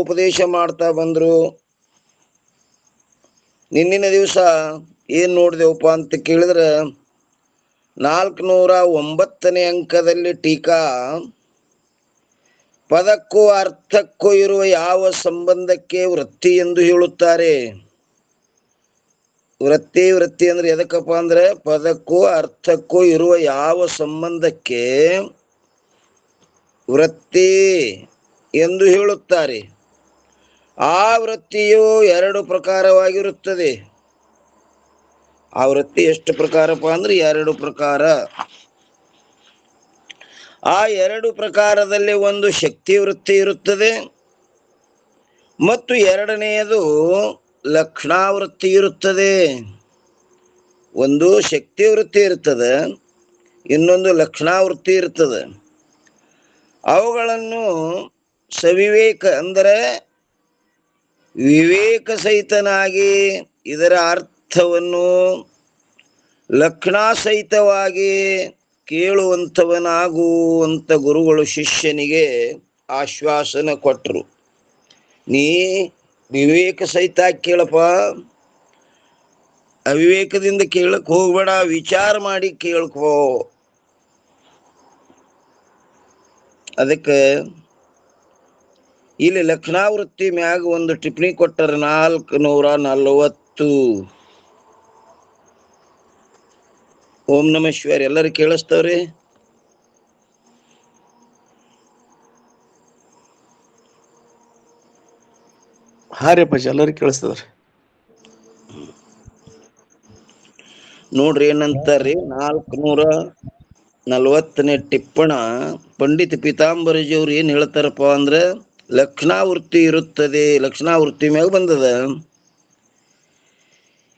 ಉಪದೇಶ ಮಾಡ್ತಾ ಬಂದ್ರು. ನಿನ್ನಿನ ದಿವಸ ಏನ್ ನೋಡಿದೆವಪ್ಪ ಅಂತ ಕೇಳಿದ್ರೆ 409ನೇ ಅಂಕದಲ್ಲಿ ಟೀಕಾ, ಪದಕ್ಕೂ ಅರ್ಥಕ್ಕೂ ಇರುವ ಯಾವ ಸಂಬಂಧಕ್ಕೆ ವೃತ್ತಿ ಎಂದು ಹೇಳುತ್ತಾರೆ. ವೃತ್ತಿ ಅಂದ್ರೆ ಎದಕ್ಕಪ್ಪ ಅಂದ್ರೆ ಪದಕ್ಕೂ ಅರ್ಥಕ್ಕೂ ಇರುವ ಯಾವ ಸಂಬಂಧಕ್ಕೆ ವೃತ್ತಿ ಎಂದು ಹೇಳುತ್ತಾರೆ. ಆ ವೃತ್ತಿಯು 2 ಪ್ರಕಾರವಾಗಿರುತ್ತದೆ. ಆ ವೃತ್ತಿ ಎಷ್ಟು ಪ್ರಕಾರಪ್ಪ ಅಂದ್ರೆ 2 ಪ್ರಕಾರ. ಆ 2 ಪ್ರಕಾರದಲ್ಲಿ ಒಂದು ಶಕ್ತಿ ವೃತ್ತಿ ಇರುತ್ತದೆ ಮತ್ತು ಎರಡನೆಯದು ಲಕ್ಷಣಾವೃತ್ತಿ ಇರುತ್ತದೆ. ಒಂದು ಶಕ್ತಿ ವೃತ್ತಿ ಇರ್ತದೆ, ಇನ್ನೊಂದು ಲಕ್ಷಣಾವೃತ್ತಿ ಇರ್ತದೆ. ಅವುಗಳನ್ನು ಸವಿವೇಕ ಅಂದರೆ ವಿವೇಕ ಸಹಿತನಾಗಿ ಇದರ ಅರ್ಥವನ್ನು ಲಕ್ಷಣ ಸಹಿತವಾಗಿ ಕೇಳುವಂಥವನಾಗುವಂಥ ಗುರುಗಳು ಶಿಷ್ಯನಿಗೆ ಆಶ್ವಾಸನ ಕೊಟ್ಟರು. ನೀ ವಿವೇಕ ಸಹಿತ ಕೇಳಪ್ಪ, ಅವಿವೇಕದಿಂದ ಕೇಳಕ್ ಹೋಗ್ಬೇಡ, ವಿಚಾರ ಮಾಡಿ ಕೇಳ್ಕೋ. ಅದಕ್ಕೆ ಇಲ್ಲಿ ಲಕ್ಷಣಾವೃತ್ತಿ ಮ್ಯಾಗ ಒಂದು ಟಿಪ್ಪಣಿ ಕೊಟ್ಟರ 440. ಓಂ ನಮಃ ಶಿವಾಯ. ಎಲ್ಲರೂ ಕೇಳಿಸ್ತವ್ರಿ? ಹಾ ರೀ ಅಪ್ಪಾಜಿ, ಎಲ್ಲರಿಗೂ ಕೇಳಿಸ್ತದ್ರಿ. ನೋಡ್ರಿ ಏನಂತಾರ್ರಿ 440ನೇ ಟಿಪ್ಪಣ ಪಂಡಿತ ಪೀತಾಂಬರಜಿಯವ್ರು ಏನ್ ಹೇಳ್ತಾರಪ್ಪ ಅಂದ್ರೆ, ಲಕ್ಷಣಾವೃತ್ತಿ ಇರುತ್ತದೆ. ಲಕ್ಷಣಾವೃತ್ತಿ ಮ್ಯಾಗ ಬಂದದ,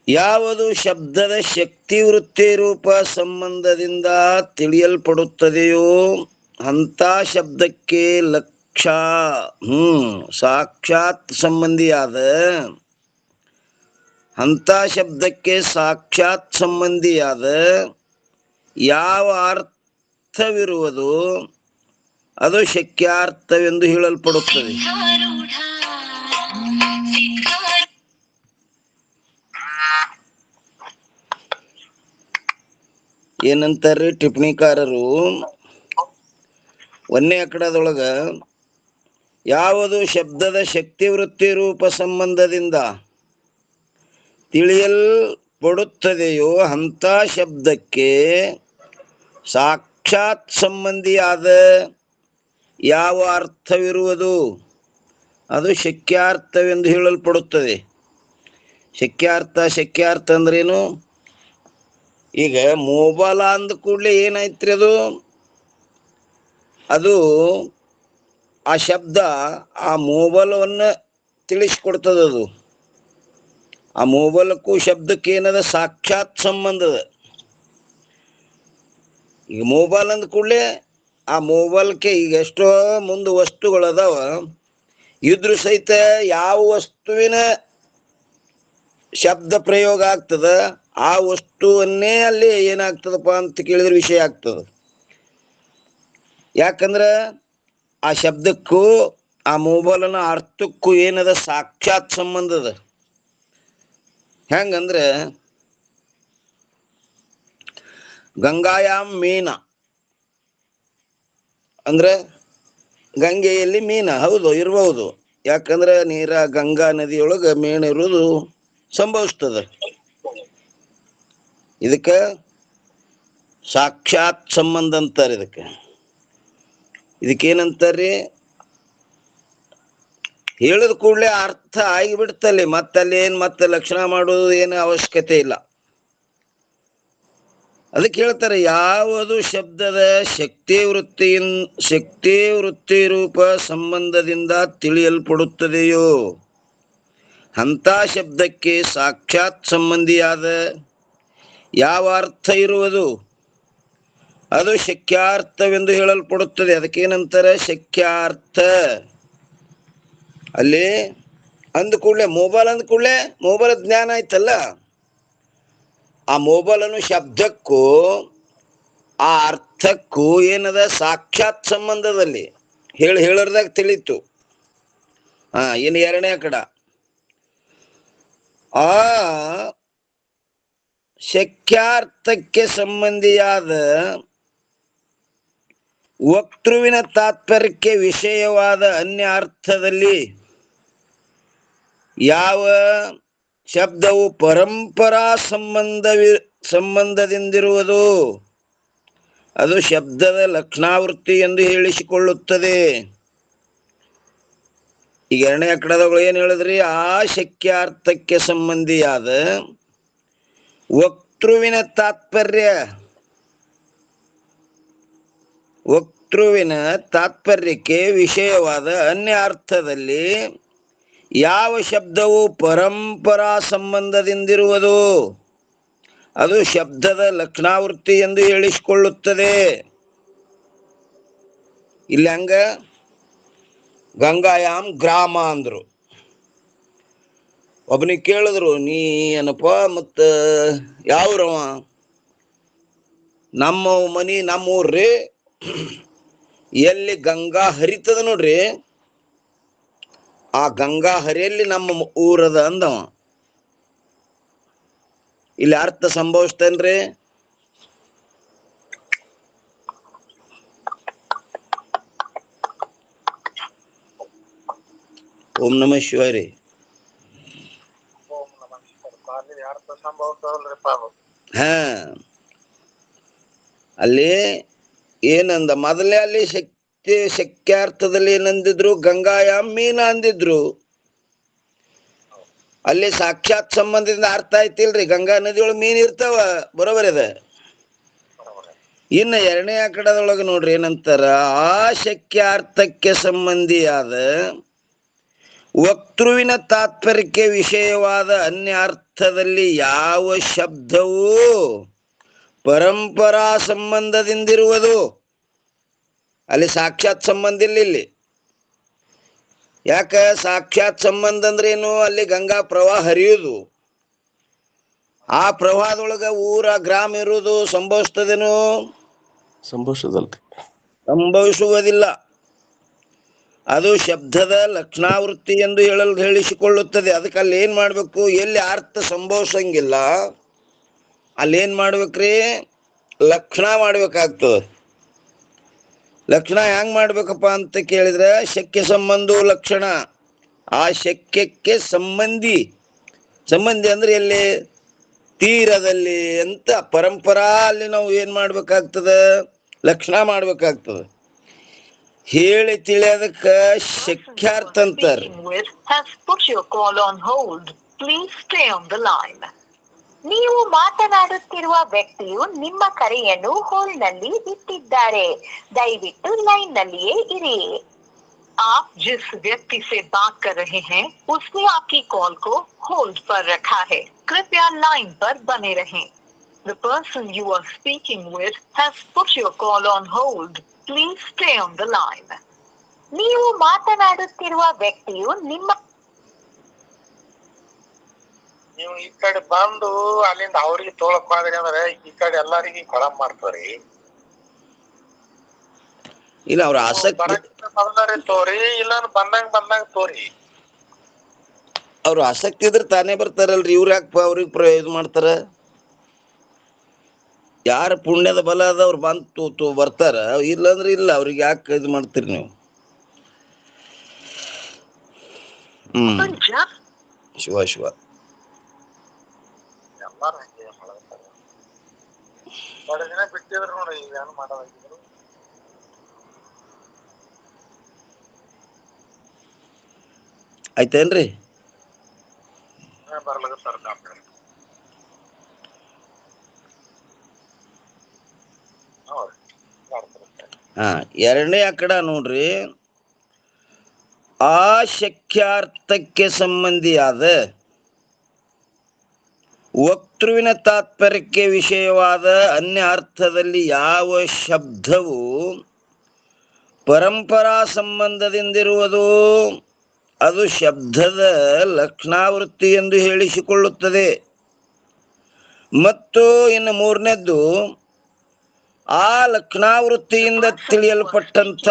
ಯಾವುದು ಶಬ್ದದ ಶಕ್ತಿ ವೃತ್ತಿ ರೂಪ ಸಂಬಂಧದಿಂದ ತಿಳಿಯಲ್ಪಡುತ್ತದೆಯೋ ಅಂತ ಶಬ್ದಕ್ಕೆ ಸಾಕ್ಷಾತ್ ಸಂಬಂಧಿಯಾದ, ಅಂತ ಶಬ್ದಕ್ಕೆ ಸಾಕ್ಷಾತ್ ಸಂಬಂಧಿಯಾದ ಯಾವ ಅರ್ಥವಿರುವುದು ಅದು ಶಕ್ಯಾರ್ಥವೆಂದು ಹೇಳಲ್ಪಡುತ್ತದೆ. ಏನಂತಾರ್ರಿ ಟಿಪ್ಪಣಿಕಾರರು? 1ನೇ ಅಕಡದೊಳಗ ಯಾವುದು ಶಬ್ದದ ಶಕ್ತಿ ವೃತ್ತಿ ರೂಪ ಸಂಬಂಧದಿಂದ ತಿಳಿಯಲ್ಪಡುತ್ತದೆಯೋ ಅಂತ ಶಬ್ದಕ್ಕೆ ಸಾಕ್ಷಾತ್ ಸಂಬಂಧಿಯಾದ ಯಾವ ಅರ್ಥವಿರುವುದು ಅದು ಶಕ್ಯಾರ್ಥವೆಂದು ಹೇಳಲ್ಪಡುತ್ತದೆ. ಶಕ್ಯಾರ್ಥ ಅಂದ್ರೇನು? ಈಗ ಮೊಬೈಲ್ ಅಂದ ಕೂಡಲೇ ಏನಾಯ್ತ್ರಿ, ಅದು ಆ ಶಬ್ದ ಆ ಮೊಬೈಲನ್ನ ತಿಳಿಸ್ಕೊಡ್ತದ. ಅದು ಆ ಮೊಬೈಲಕ್ಕೂ ಶಬ್ದಕ್ಕೆ ಏನದ ಸಾಕ್ಷಾತ್ ಸಂಬಂಧದ. ಈಗ ಮೊಬೈಲ್ ಅಂದ ಕೂಡಲೇ ಆ ಮೊಬೈಲ್ಗೆ ಈಗ ಎಷ್ಟೋ ಮುಂದೆ ವಸ್ತುಗಳದಾವ, ಇದ್ರ ಸಹಿತ ಯಾವ ವಸ್ತುವಿನ ಶಬ್ದ ಪ್ರಯೋಗ ಆಗ್ತದ ಆ ವಸ್ತುವನ್ನೇ ಅಲ್ಲಿ ಏನಾಗ್ತದಪ್ಪ ಅಂತ ಕೇಳಿದ್ರೆ ವಿಷಯ ಆಗ್ತದ. ಯಾಕಂದ್ರ ಆ ಶಬ್ದಕ್ಕೂ ಆ ಮೊಬೈಲನ ಅರ್ಥಕ್ಕೂ ಏನದ ಸಾಕ್ಷಾತ್ ಸಂಬಂಧದ. ಹೆಂಗಂದ್ರೆ ಗಂಗಾಯಾಮ್ ಮೀನ ಅಂದ್ರೆ ಗಂಗೆಯಲ್ಲಿ ಮೀನ, ಹೌದು ಇರಬಹುದು. ಯಾಕಂದ್ರೆ ಗಂಗಾ ನದಿಯೊಳಗ ಮೀನು ಇರುವುದು ಸಂಭವಿಸ್ತದೆ. ಇದಕ್ಕೆ ಸಾಕ್ಷಾತ್ ಸಂಬಂಧ ಅಂತಾರೆ. ಇದಕ್ಕೇನಂತಾರ್ರಿ? ಹೇಳಿದ ಕೂಡಲೇ ಅರ್ಥ ಆಗಿಬಿಡ್ತಲ್ಲಿ, ಮತ್ತೆ ಲಕ್ಷಣ ಮಾಡೋದು ಏನು ಅವಶ್ಯಕತೆ ಇಲ್ಲ. ಅದಕ್ಕೆ ಹೇಳ್ತಾರೆ, ಯಾವುದು ಶಬ್ದದ ಶಕ್ತಿ ವೃತ್ತಿ ರೂಪ ಸಂಬಂಧದಿಂದ ತಿಳಿಯಲ್ಪಡುತ್ತದೆಯೋ ಅಂತ ಶಬ್ದಕ್ಕೆ ಸಾಕ್ಷಾತ್ ಸಂಬಂಧಿಯಾದ ಯಾವ ಅರ್ಥ ಇರುವುದು ಅದು ಶಕ್ಯಾರ್ಥವೆಂದು ಹೇಳಲ್ಪಡುತ್ತದೆ. ಅದಕ್ಕೇನಂತಾರೆ? ಶಕ್ಯಾರ್ಥ. ಅಲ್ಲಿ ಅಂದ ಕೂಡಲೇ ಮೊಬೈಲ್ ಅಂದ ಕೂಡಲೇ ಮೊಬೈಲ್ ಜ್ಞಾನ ಆಯ್ತಲ್ಲ, ಆ ಮೊಬೈಲ್ ಅನ್ನೋ ಶಬ್ದಕ್ಕೂ ಆ ಅರ್ಥಕ್ಕೂ ಏನದ ಸಾಕ್ಷಾತ್ ಸಂಬಂಧದಲ್ಲಿ ಹೇಳರ್ದಾಗ ತಿಳಿತು. ಇನ್ನು ಎರಡನೇ ಅಕಡ ಆ ಶಕ್ಯಾರ್ಥಕ್ಕೆ ಸಂಬಂಧಿಯಾದ ವಕ್ತೃವಿನ ತಾತ್ಪರ್ಯಕ್ಕೆ ವಿಷಯವಾದ ಅನ್ಯ ಅರ್ಥದಲ್ಲಿ ಯಾವ ಶಬ್ದವು ಪರಂಪರಾ ಸಂಬಂಧದಿಂದಿರುವುದು ಅದು ಶಬ್ದದ ಲಕ್ಷಣಾವೃತ್ತಿ ಎಂದು ಹೇಳಿಸಿಕೊಳ್ಳುತ್ತದೆ. ಈಗ ಎರಡನೇ ಅಕಡದಗಳು ಏನ್ ಹೇಳಿದ್ರಿ? ಆ ಶಕ್ಯಾರ್ಥಕ್ಕೆ ಸಂಬಂಧಿಯಾದ ವಕ್ತೃವಿನ ತಾತ್ಪರ್ಯಕ್ಕೆ ವಿಷಯವಾದ ಅನ್ಯ ಅರ್ಥದಲ್ಲಿ ಯಾವ ಶಬ್ದವು ಪರಂಪರಾ ಸಂಬಂಧದಿಂದಿರುವುದು ಅದು ಶಬ್ದದ ಲಕ್ಷಣಾವೃತ್ತಿ ಎಂದು ಹೇಳಿಸಿಕೊಳ್ಳುತ್ತದೆ. ಇಲ್ಲಿ ಹಂಗ ಗಂಗಾಯಾಮ್ ಗ್ರಾಮ ಅಂದ್ರು. ಒಬ್ಬನಿಗೆ ಕೇಳಿದ್ರು, ನೀ ಏನಪ್ಪ ಮತ್ತ ಯಾವ್ರವ? ನಮ್ಮ ಮನಿ ನಮ್ಮೂರ್ರಿ, ಎಲ್ಲಿ ಗಂಗಾ ಹರಿತದ ನೋಡ್ರಿ ಆ ಗಂಗಾ ಹರಿಯಲ್ಲಿ ನಮ್ಮ ಊರದ ಅಂದವ. ಇಲ್ಲಿ ಅರ್ಥ ಸಂಭವಿಸ್ತೇನ್ರಿ? ಓಂ ನಮಃ ಶಿವಾಯ ರೀ. ಹಾ, ಅಲ್ಲಿ ಏನಂದ? ಮೊದಲೇ ಅಲ್ಲಿ ಶಕ್ಯಾರ್ಥದಲ್ಲಿ ಏನಂದಿದ್ರು? ಗಂಗಾಯಾಮ್ ಮೀನ ಅಂದಿದ್ರು. ಅಲ್ಲಿ ಸಾಕ್ಷಾತ್ ಸಂಬಂಧದಿಂದ ಅರ್ಥ ಆಯ್ತಿಲ್ರಿ, ಗಂಗಾ ನದಿಯೊಳಗೆ ಮೀನ್ ಇರ್ತಾವ, ಬರೋಬರ್ ಅದ. ಇನ್ನು ಎರಡನೇ ಅಕಡದೊಳಗೆ ನೋಡ್ರಿ ಏನಂತಾರ? ಆ ಶಕ್ಯಾರ್ಥಕ್ಕೆ ಸಂಬಂಧಿಯಾದ ವಕ್ತೃವಿನ ತಾತ್ಪರ್ಯಕ್ಕೆ ವಿಷಯವಾದ ಅನ್ಯಾರ್ಥದಲ್ಲಿ ಯಾವ ಶಬ್ದವು ಪರಂಪರಾ ಸಂಬಂಧದಿಂದಿರುವುದು. ಅಲ್ಲಿ ಸಾಕ್ಷಾತ್ ಸಂಬಂಧ ಇಲ್ಲ. ಇಲ್ಲಿ ಯಾಕ ಸಾಕ್ಷಾತ್ ಸಂಬಂಧ ಅಂದ್ರೇನು? ಅಲ್ಲಿ ಗಂಗಾ ಪ್ರವಾಹ ಹರಿಯುವುದು, ಆ ಪ್ರವಾಹದೊಳಗ ಊರ ಗ್ರಾಮ ಇರುವುದು ಸಂಭವಿಸ್ತದೇನು? ಸಂಭವಿಸುವುದಿಲ್ಲ. ಅದು ಶಬ್ದದ ಲಕ್ಷಣಾವೃತ್ತಿ ಎಂದು ಹೇಳಿಸಿಕೊಳ್ಳುತ್ತದೆ. ಅದಕ್ಕೆ ಅಲ್ಲಿ ಏನ್ ಮಾಡ್ಬೇಕು? ಎಲ್ಲಿ ಅರ್ಥ ಸಂಭವಿಸಂಗಿಲ್ಲ ಅಲ್ಲೇನ್ ಮಾಡ್ಬೇಕ್ರಿ? ಲಕ್ಷಣ ಮಾಡ್ಬೇಕಾಗ್ತದೆ. ಲಕ್ಷಣ ಹೆಂಗ್ ಮಾಡ್ಬೇಕಪ್ಪ ಅಂತ ಕೇಳಿದ್ರೆ, ಶಕ್ಯ ಸಂಬಂಧ ಲಕ್ಷಣ. ಆ ಶಕ್ಯಕ್ಕೆ ಸಂಬಂಧಿ ಅಂದ್ರೆ ಎಲ್ಲಿ? ತೀರದಲ್ಲಿ ಅಂತ ಪರಂಪರಾ ಅಲ್ಲಿ ನಾವು ಏನ್ ಮಾಡ್ಬೇಕಾಗ್ತದ? ಲಕ್ಷಣ ಮಾಡ್ಬೇಕಾಗ್ತದೆ. ಹೇಳಿ ತಿಳಿಯೋದಕ್ಕ ಶಕ್ಯಾರ್ಥ ಅಂತಾರ. ನೀವು ಮಾತನಾಡುತ್ತಿರುವ ವ್ಯಕ್ತಿಯು ನಿಮ್ಮ ಕರೆಯನ್ನು ಹೋಲ್ಡ್ ನಲ್ಲಿ ಇಟ್ಟಿದ್ದಾರೆ. ದಯವಿಟ್ಟು ಲೈನ್ ನಲ್ಲಿಯೇ ಇರಿ. आप जिस व्यक्ति से बात कर रहे हैं उसने आपकी कॉल को होल्ड पर रखा है. कृपया लाइन पर बने रहें. The person you are speaking with has put your call on hold. Please stay on the line. ನೀವು ಮಾತನಾಡುತ್ತಿರುವ ವ್ಯಕ್ತಿಯು ನಿಮ್ಮ ನೀವು ಈ ಕಡೆ ಬಂದು ಅಲ್ಲಿಂದ ಅವ್ರಿಗೆ ತೋಳಕ್ ಹೋದ್ರಿ ಅಂದ್ರೆ ಈ ಕಡೆ ಎಲ್ಲಾರಿಗೆ ಕೊಳಂ ಮಾಡ್ತಾರಿ. ಇಲ್ಲ ಅವ್ರ ಆಸಕ್ತಿ ತೋರಿ, ಇಲ್ಲ ಬಂದಂಗ ತೋರಿ. ಅವ್ರ ಆಸಕ್ತಿ ಇದ್ರೆ ತಾನೇ ಬರ್ತಾರಲ್ರಿ. ಇವ್ರ ಯಾಕೆ ಅವ್ರಿಗೆ ಇದು ಮಾಡ್ತಾರ? ಯಾರ ಪುಣ್ಯದ ಬಲ ಅದ ಅವ್ರು ಬಂದು ಬರ್ತಾರ, ಇಲ್ಲಂದ್ರೆ ಇಲ್ಲ. ಅವ್ರಿಗೆ ಯಾಕೆ ಇದು ಮಾಡ್ತೀರಿ ನೀವು? ಶಿವ ಶಿವ. ಎಲ್ಲಾರು ಹಂಗೆ ಮಾಡ್ತಾರೆ. ಎರಡು ದಿನ ಬಿಟ್ಟಿದ್ರು ನೋಡಿ, ಏನು ಮಾಡೋದಾಗಿದ್ರು. ಆಯ್ತೇನ್ರಿ? ಬರ್ಲಾಗತ್ತಾರ. ಎರಡನೇ ಅಕಡ ನೋಡ್ರಿ, ಆ ಶಕ್ಯಾರ್ಥಕ್ಕೆ ಸಂಬಂಧಿಯಾದ ವಕ್ತೃವಿನ ತಾತ್ಪರ್ಯಕ್ಕೆ ವಿಷಯವಾದ ಅನ್ಯ ಅರ್ಥದಲ್ಲಿ ಯಾವ ಶಬ್ದವು ಪರಂಪರಾ ಸಂಬಂಧದಿಂದಿರುವುದು ಅದು ಶಬ್ದದ ಲಕ್ಷಣಾವೃತ್ತಿ ಎಂದು ಹೇಳಿಸಿಕೊಳ್ಳುತ್ತದೆ. ಮತ್ತು ಇನ್ನು ಮೂರನೇದ್ದು, ಆ ಲಕ್ಷಣಾವೃತ್ತಿಯಿಂದ ತಿಳಿಯಲ್ಪಟ್ಟಂತ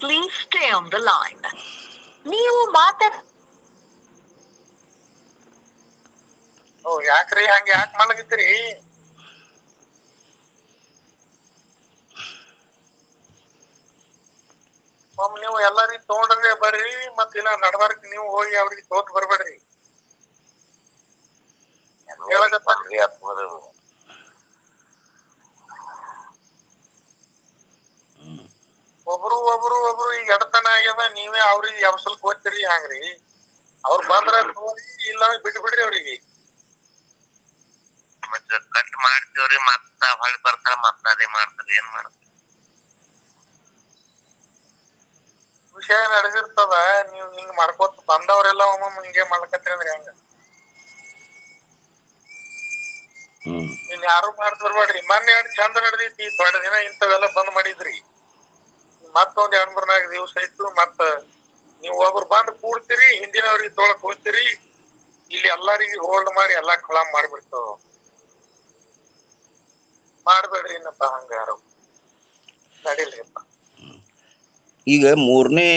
Please stay on the line. ನೀವು ಯಾಕ್ರಿ ಹಂಗ ಯಾಕೆ ಮಲಗಿದ್ರಿ? ನೀವು ಎಲ್ಲಾರಿಗೂ ತಗೊಂಡ್ರೆ ಬರ್ರಿ, ಮತ್ ಇನ್ನ ನಡ್ಬಾರ್ಕ್ ನೀವು ಹೋಗಿ ಅವ್ರಿಗೆ ತೋತ್ ಬರ್ಬೇಡ್ರಿ. ಒಬ್ರು ಈಗ ಎಡತನ ಆಗ್ಯದ, ನೀವೇ ಅವ್ರಿಗೆ ಯಾವ ಸ್ವಲ್ಪ ಓದ್ತಿರಿ ಹಂಗ್ರಿ. ಅವ್ರು ಬಂದ್ರ ತಗೋರಿ, ಇಲ್ಲ ಬಿಟ್ಬಿಡ್ರಿ ಅವ್ರಿಗೆ. ಕಟ್ ಮಾಡ್ತೀವ್ರಿ, ಮತ್ತ ಹೊಳಿ ಬರ್ತಾರ, ಮತ್ತ ಅದೇ ಮಾಡ್ತಾರ. ಏನ್ ಮಾಡ್ತಾರ? ವಿಷಯ ನಡೆದಿರ್ತದ. ನೀವ್ ಹಿಂಗ್ ಮಾಡ್ಕೋತ ಬಂದವ್ರೆಲ್ಲ ಒಮ್ಮೊಮ್ಮೆ ಹಿಂಗೆ ಮಾಡ್ಕತ್ರಿ ಅಂದ್ರೆ ಹೆಂಗ? ಇನ್ ಯಾರು ಮಾಡ್ತ ಬರ್ಬೇಡ್ರಿ. ಮೊನ್ನೆ ಎರಡು ಚಂದ ನಡೆದೈತಿ, ದೊಡ್ಡ ದಿನ ಇಂಥವೆಲ್ಲ ಬಂದ್ ಮಾಡಿದ್ರಿ. ಮತ್ತೊಂದ್ 2-3-4 ದಿವಸ ಇತ್ತು, ಮತ್ತ ನೀವ್ ಒಬ್ರು ಬಂದ್ ಕೂಡ್ತೀರಿ, ಹಿಂದಿನವ್ರಿಗೆ ತೊಳಕ್ ಹೋಗ್ತೀರಿ, ಇಲ್ಲಿ ಎಲ್ಲಾರಿಗೆ ಹೋಲ್ಡ್ ಮಾಡಿ ಎಲ್ಲಾ ಕೊಳ ಮಾಡ್ಬಿಡ್ತಾವ. ಮಾಡ್ಬೇಡ್ರಿ ಏನಪ್ಪ ಹಂಗ, ಯಾರು ನಡಿಲ್ರಿಪ್ಪ. ಈಗ 3ನೇ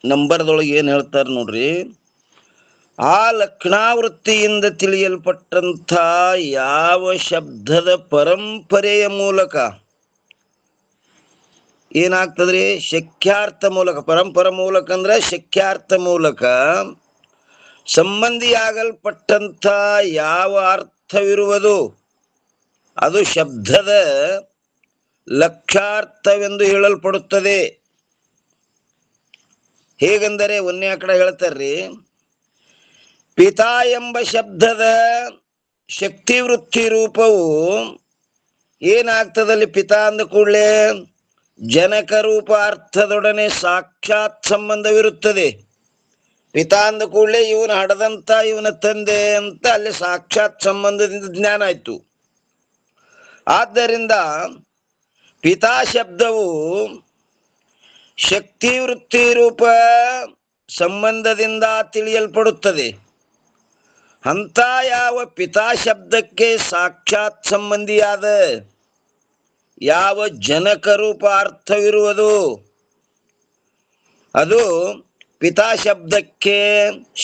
ನಂಬರ್ದೊಳಗೆ ಏನ್ ಹೇಳ್ತಾರ ನೋಡ್ರಿ, ಆ ಲಕ್ಷಣಾವೃತ್ತಿಯಿಂದ ತಿಳಿಯಲ್ಪಟ್ಟಂಥ ಯಾವ ಶಬ್ದದ ಪರಂಪರೆಯ ಮೂಲಕ ಏನಾಗ್ತದ್ರಿ, ಶಕ್ಯಾರ್ಥ ಮೂಲಕ, ಪರಂಪರ ಮೂಲಕ ಅಂದ್ರೆ ಶಕ್ಯಾರ್ಥ ಮೂಲಕ ಸಂಬಂಧಿಯಾಗಲ್ಪಟ್ಟಂಥ ಯಾವ ಅರ್ಥವಿರುವುದು ಅದು ಶಬ್ದದ ಲಕ್ಷಾರ್ಥವೆಂದು ಹೇಳಲ್ಪಡುತ್ತದೆ. ಹೇಗೆಂದರೆ 1ನೇ ಕಡೆ ಹೇಳ್ತಾರ್ರಿ, ಪಿತಾ ಎಂಬ ಶಬ್ದದ ಶಕ್ತಿವೃತ್ತಿ ರೂಪವು ಏನಾಗ್ತದಲ್ಲಿ, ಪಿತಾ ಅಂದ ಕೂಡಲೇ ಜನಕ ರೂಪ ಅರ್ಥದೊಡನೆ ಸಾಕ್ಷಾತ್ ಸಂಬಂಧವಿರುತ್ತದೆ. ಪಿತಾ ಅಂದ ಕೂಡಲೇ ಇವನು ಹಡದಂತ ಇವನ ತಂದೆ ಅಂತ ಅಲ್ಲಿ ಸಾಕ್ಷಾತ್ ಸಂಬಂಧದಿಂದ ಜ್ಞಾನ ಆಯ್ತು. ಆದ್ದರಿಂದ ಪಿತಾ ಶಬ್ದವು ಶಕ್ತಿವೃತ್ತಿ ರೂಪ ಸಂಬಂಧದಿಂದ ತಿಳಿಯಲ್ಪಡುತ್ತದೆ. ಅಂತ ಯಾವ ಪಿತಾ ಶಬ್ದಕ್ಕೆ ಸಾಕ್ಷಾತ್ ಸಂಬಂಧಿಯಾದ ಯಾವ ಜನಕ ರೂಪ ಅರ್ಥವಿರುವುದು ಅದು ಪಿತಾ ಶಬ್ದಕ್ಕೆ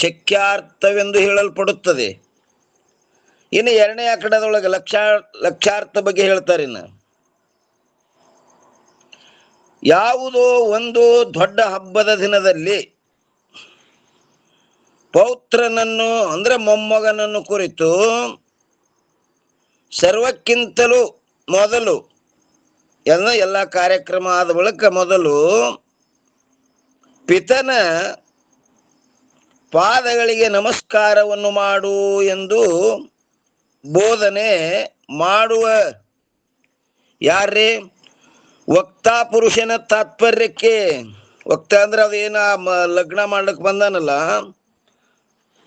ಶಕ್ಯಾರ್ಥವೆಂದು ಹೇಳಲ್ಪಡುತ್ತದೆ. ಇನ್ನು 2ನೇ ಆಕಡದೊಳಗೆ ಲಕ್ಷಾರ್ಥ ಬಗ್ಗೆ ಹೇಳ್ತಾರೆ. ಇನ್ನು ಯಾವುದೋ ಒಂದು ದೊಡ್ಡ ಹಬ್ಬದ ದಿನದಲ್ಲಿ ಪೌತ್ರನನ್ನು ಅಂದ್ರೆ ಮೊಮ್ಮಗನನ್ನು ಕುರಿತು ಸರ್ವಕ್ಕಿಂತಲೂ ಮೊದಲು ಎಲ್ಲ ಕಾರ್ಯಕ್ರಮ ಆದ ಬಳಿಕ ಮೊದಲು ಪಿತನ ಪಾದಗಳಿಗೆ ನಮಸ್ಕಾರವನ್ನು ಮಾಡು ಎಂದು ಬೋಧನೆ ಮಾಡುವ ಯಾರೇ ವಕ್ತಾ ಪುರುಷನ ತಾತ್ಪರ್ಯಕ್ಕೆ, ವಕ್ತ ಅಂದ್ರೆ ಅದೇನ ಲಗ್ನ ಮಾಡ್ಲಿಕ್ಕೆ ಬಂದಾನಲ್ಲ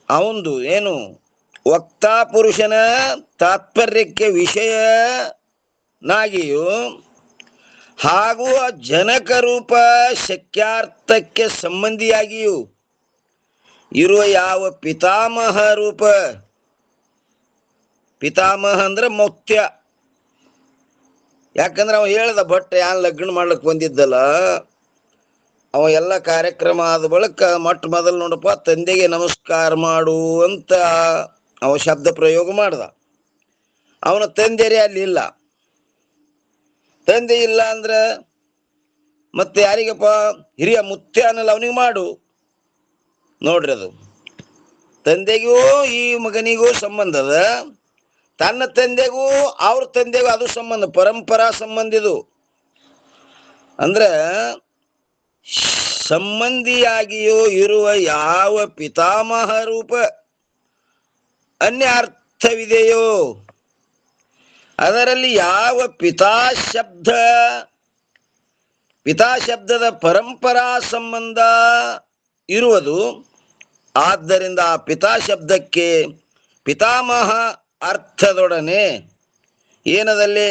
ಅವಂದು ಏನು ವಕ್ತಾ ಪುರುಷನ ತಾತ್ಪರ್ಯಕ್ಕೆ ವಿಷಯನಾಗಿಯೂ ಹಾಗೂ ಆ ಜನಕ ರೂಪ ಶಕ್ಯಾರ್ಥಕ್ಕೆ ಸಂಬಂಧಿಯಾಗಿಯೂ ಇರುವ ಯಾವ ಪಿತಾಮಹ ರೂಪ, ಪಿತಾಮಹ ಅಂದ್ರೆ ಮೌತ್ಯ, ಯಾಕಂದ್ರೆ ಅವ ಹೇಳ್ದ ಬಟ್ ಯಾನ್ ಲಗ್ನ ಮಾಡ್ಲಿಕ್ಕೆ ಬಂದಿದ್ದಲ್ಲ, ಅವ ಎಲ್ಲ ಕಾರ್ಯಕ್ರಮ ಆದ ಬಳಿಕ ಮೊದಲು ನೋಡಪ್ಪ ತಂದೆಗೆ ನಮಸ್ಕಾರ ಮಾಡು ಅಂತ ಅವ ಶಬ್ದ ಪ್ರಯೋಗ ಮಾಡ್ದ. ಅವನ ತಂದೆರೇ ಅಲ್ಲಿ ಇಲ್ಲ. ತಂದೆ ಇಲ್ಲ ಅಂದ್ರ ಮತ್ತೆ ಯಾರಿಗಪ್ಪ, ಹಿರಿಯ ಮುತ್ಯ ಅನ್ನಲ್ಲ ಅವನಿಗೆ ಮಾಡು. ನೋಡ್ರಿ, ಅದು ತಂದೆಗೂ ಈ ಮಗನಿಗೂ ಸಂಬಂಧ ಅದ, ತನ್ನ ತಂದೆಗೂ ಅವ್ರ ತಂದೆಗೂ ಅದು ಸಂಬಂಧ, ಪರಂಪರಾ ಸಂಬಂಧ. ಇದು ಅಂದ್ರ ಸಂಬಂಧಿಯಾಗಿಯೂ ಇರುವ ಯಾವ ಪಿತಾಮಹ ರೂಪ ಅನ್ಯ ಅರ್ಥವಿದೆಯೋ ಅದರಲ್ಲಿ ಯಾವ ಪಿತಾ ಶಬ್ದದ ಪರಂಪರಾ ಸಂಬಂಧ ಇರುವುದು. ಆದ್ದರಿಂದ ಆ ಪಿತಾ ಶಬ್ದಕ್ಕೆ ಪಿತಾಮಹ ಅರ್ಥದೊಡನೆ ಏನದಲ್ಲಿ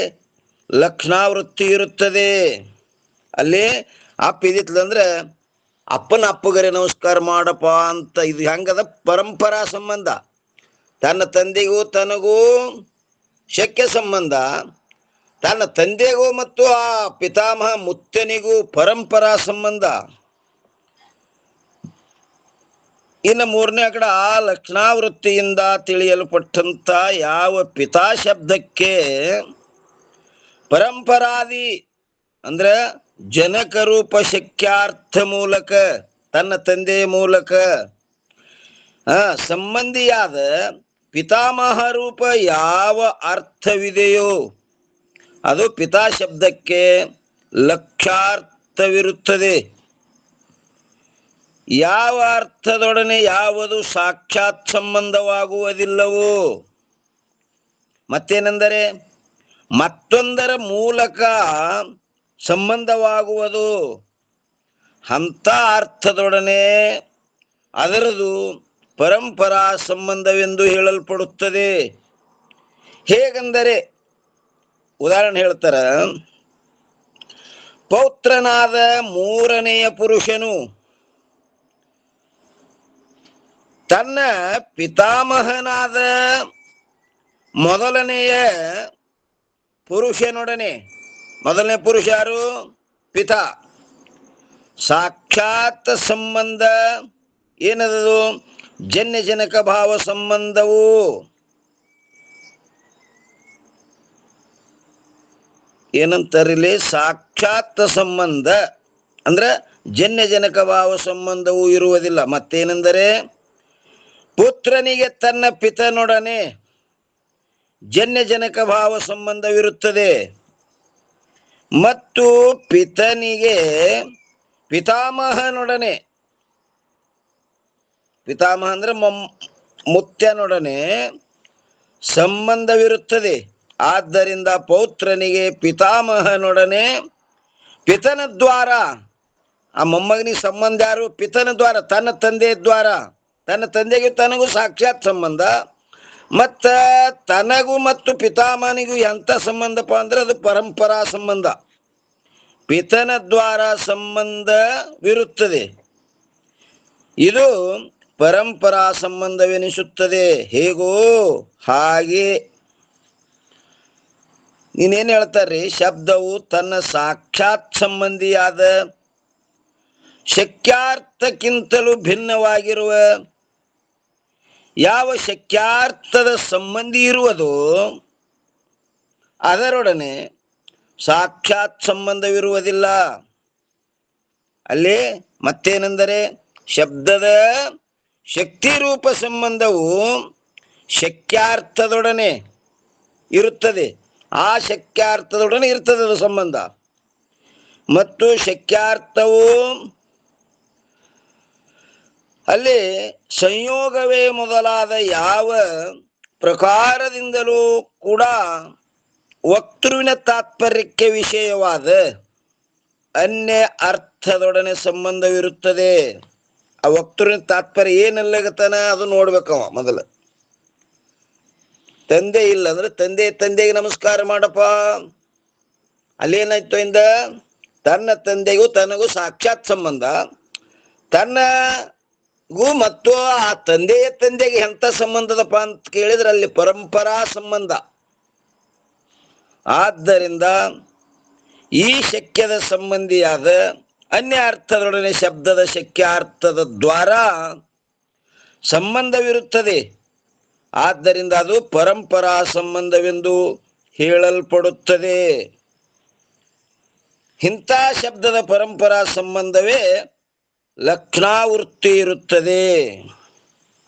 ಲಕ್ಷಣಾವೃತ್ತಿ ಇರುತ್ತದೆ. ಅಲ್ಲಿ ಅಪ್ಪ ಇದಿತ್ತಂದ್ರೆ ಅಪ್ಪನ ಅಪ್ಪಗರೆ ನಮಸ್ಕಾರ ಮಾಡಪ್ಪ ಅಂತ. ಇದು ಹೆಂಗದ ಪರಂಪರಾ ಸಂಬಂಧ, ತನ್ನ ತಂದೆಗೂ ತನಗೂ ಶಕ್ಯ ಸಂಬಂಧ, ತನ್ನ ತಂದೆಗೂ ಮತ್ತು ಆ ಪಿತಾಮಹ ಮುತ್ತನಿಗೂ ಪರಂಪರಾ ಸಂಬಂಧ. ಇನ್ನು ಮೂರನೇ ಕಡೆ ಆ ಲಕ್ಷಣಾವೃತ್ತಿಯಿಂದ ತಿಳಿಯಲ್ಪಟ್ಟಂತ ಯಾವ ಪಿತಾ ಶಬ್ದಕ್ಕೆ ಪರಂಪರಾದಿ ಅಂದ್ರೆ ಜನಕರೂಪ ಶಕ್ಯಾರ್ಥ ಮೂಲಕ ತನ್ನ ತಂದೆಯ ಮೂಲಕ ಸಂಬಂಧಿಯಾದ ಪಿತಾಮಹ ರೂಪ ಯಾವ ಅರ್ಥವಿದೆಯೋ ಅದು ಪಿತಾ ಶಬ್ದಕ್ಕೆ ಲಕ್ಷ್ಯಾರ್ಥವಿರುತ್ತದೆ. ಯಾವ ಅರ್ಥದೊಡನೆ ಯಾವುದು ಸಾಕ್ಷಾತ್ ಸಂಬಂಧವಾಗುವುದಿಲ್ಲವೋ, ಮತ್ತೇನೆಂದರೆ ಮತ್ತೊಂದರ ಮೂಲಕ ಸಂಬಂಧವಾಗುವುದು, ಅಂಥ ಅರ್ಥದೊಡನೆ ಅದರದು ಪರಂಪರಾ ಸಂಬಂಧವೆಂದು ಹೇಳಲ್ಪಡುತ್ತದೆ. ಹೇಗೆಂದರೆ ಉದಾಹರಣೆ ಹೇಳ್ತಾರ, ಪೌತ್ರನಾದ ಮೂರನೆಯ ಪುರುಷನು ತನ್ನ ಪಿತಾಮಹನಾದ ಮೊದಲನೆಯ ಪುರುಷನೊಡನೆ, ಮೊದಲನೇ ಪುರುಷ ಯಾರು? ಪಿತಾ. ಸಾಕ್ಷಾತ್ ಸಂಬಂಧ ಏನದು? ಜನ್ಯ ಜನಕ ಭಾವ ಸಂಬಂಧವು. ಏನಂತಾರಿಲ್ಲಿ? ಸಾಕ್ಷಾತ್ ಸಂಬಂಧ ಅಂದ್ರೆ ಜನ್ಯ ಜನಕ ಭಾವ ಸಂಬಂಧವು ಇರುವುದಿಲ್ಲ. ಮತ್ತೇನೆಂದರೆ ಪುತ್ರನಿಗೆ ತನ್ನ ಪಿತನೊಡನೆ ಜನ್ಯ ಜನಕ ಭಾವ ಸಂಬಂಧವಿರುತ್ತದೆ ಮತ್ತು ಪಿತನಿಗೆ ಪಿತಾಮಹನೊಡನೆ, ಪಿತಾಮಹ ಅಂದ್ರೆ ಮುತ್ಯನೊಡನೆ ಸಂಬಂಧವಿರುತ್ತದೆ. ಆದ್ದರಿಂದ ಪೌತ್ರನಿಗೆ ಪಿತಾಮಹನೊಡನೆ ಪಿತನ ದ್ವಾರ, ಆ ಮೊಮ್ಮಗನಿಗೆ ಸಂಬಂಧ ಯಾರು? ಪಿತನ ದ್ವಾರ, ತನ್ನ ತಂದೆಯ ದ್ವಾರ. ತನ್ನ ತಂದೆಗೂ ತನಗೂ ಸಾಕ್ಷಾತ್ ಸಂಬಂಧ. ಮತ್ತ ತನಗೂ ಮತ್ತು ಪಿತಾಮಹನಿಗೂ ಎಂಥ ಸಂಬಂಧಪ್ಪ ಅಂದ್ರೆ ಅದು ಪರಂಪರಾ ಸಂಬಂಧ. ಪಿತನ ದ್ವಾರ ಸಂಬಂಧವಿರುತ್ತದೆ. ಇದು ಪರಂಪರಾ ಸಂಬಂಧವೆನಿಸುತ್ತದೆ. ಹೇಗೋ ಹಾಗೆ ನೀನೇನು ಹೇಳ್ತಾರ್ರಿ? ಶಬ್ದವು ತನ್ನ ಸಾಕ್ಷಾತ್ ಸಂಬಂಧಿಯಾದ ಶಕ್ಯಾರ್ಥಕ್ಕಿಂತಲೂ ಭಿನ್ನವಾಗಿರುವ ಯಾವ ಶಕ್ಯಾರ್ಥದ ಸಂಬಂಧಿ ಇರುವುದೋ ಅದರೊಡನೆ ಸಾಕ್ಷಾತ್ ಸಂಬಂಧವಿರುವುದಿಲ್ಲ. ಅಲ್ಲಿ ಮತ್ತೇನೆಂದರೆ ಶಬ್ದದ ಶಕ್ತಿರೂಪ ಸಂಬಂಧವು ಶಕ್ಯಾರ್ಥದೊಡನೆ ಇರುತ್ತದೆ. ಆ ಶಕ್ಯಾರ್ಥದೊಡನೆ ಇರ್ತದೆ ಅದು ಸಂಬಂಧ. ಮತ್ತು ಶಕ್ಯಾರ್ಥವು ಅಲ್ಲಿ ಸಂಯೋಗವೇ ಮೊದಲಾದ ಯಾವ ಪ್ರಕಾರದಿಂದಲೂ ಕೂಡ ವಕ್ತೃವಿನ ತಾತ್ಪರ್ಯಕ್ಕೆ ವಿಷಯವಾದ ಅನ್ಯ ಅರ್ಥದೊಡನೆ ಸಂಬಂಧವಿರುತ್ತದೆ. ಆ ವಕ್ತೃವಿನ ತಾತ್ಪರ್ಯ ಏನಲ್ಲಗತನ ಅದು ನೋಡ್ಬೇಕವ. ಮೊದಲು ತಂದೆ ಇಲ್ಲ ಅಂದ್ರೆ ತಂದೆಗೆ ನಮಸ್ಕಾರ ಮಾಡಪ್ಪ. ಅಲ್ಲೇನಾಯ್ತು? ಇಂದ ತನ್ನ ತಂದೆಗೂ ತನಗೂ ಸಾಕ್ಷಾತ್ ಸಂಬಂಧ. ತನ್ನಗೂ ಮತ್ತು ಆ ತಂದೆಗೆ ಎಂತ ಸಂಬಂಧದಪ್ಪ ಅಂತ ಕೇಳಿದ್ರೆ ಅಲ್ಲಿ ಪರಂಪರಾ ಸಂಬಂಧ. ಆದ್ದರಿಂದ ಈ ಶಕ್ಯದ ಸಂಬಂಧಿಯಾದ ಅನ್ಯ ಅರ್ಥದೊಡನೆ ಶಬ್ದದ ಶಕ್ಯಾರ್ಥದ ದ್ವಾರ ಸಂಬಂಧವಿರುತ್ತದೆ. ಆದ್ದರಿಂದ ಅದು ಪರಂಪರಾ ಸಂಬಂಧವೆಂದು ಹೇಳಲ್ಪಡುತ್ತದೆ. ಇಂಥ ಶಬ್ದದ ಪರಂಪರಾ ಸಂಬಂಧವೇ ಲಕ್ಷಣಾವೃತ್ತಿ ಇರುತ್ತದೆ.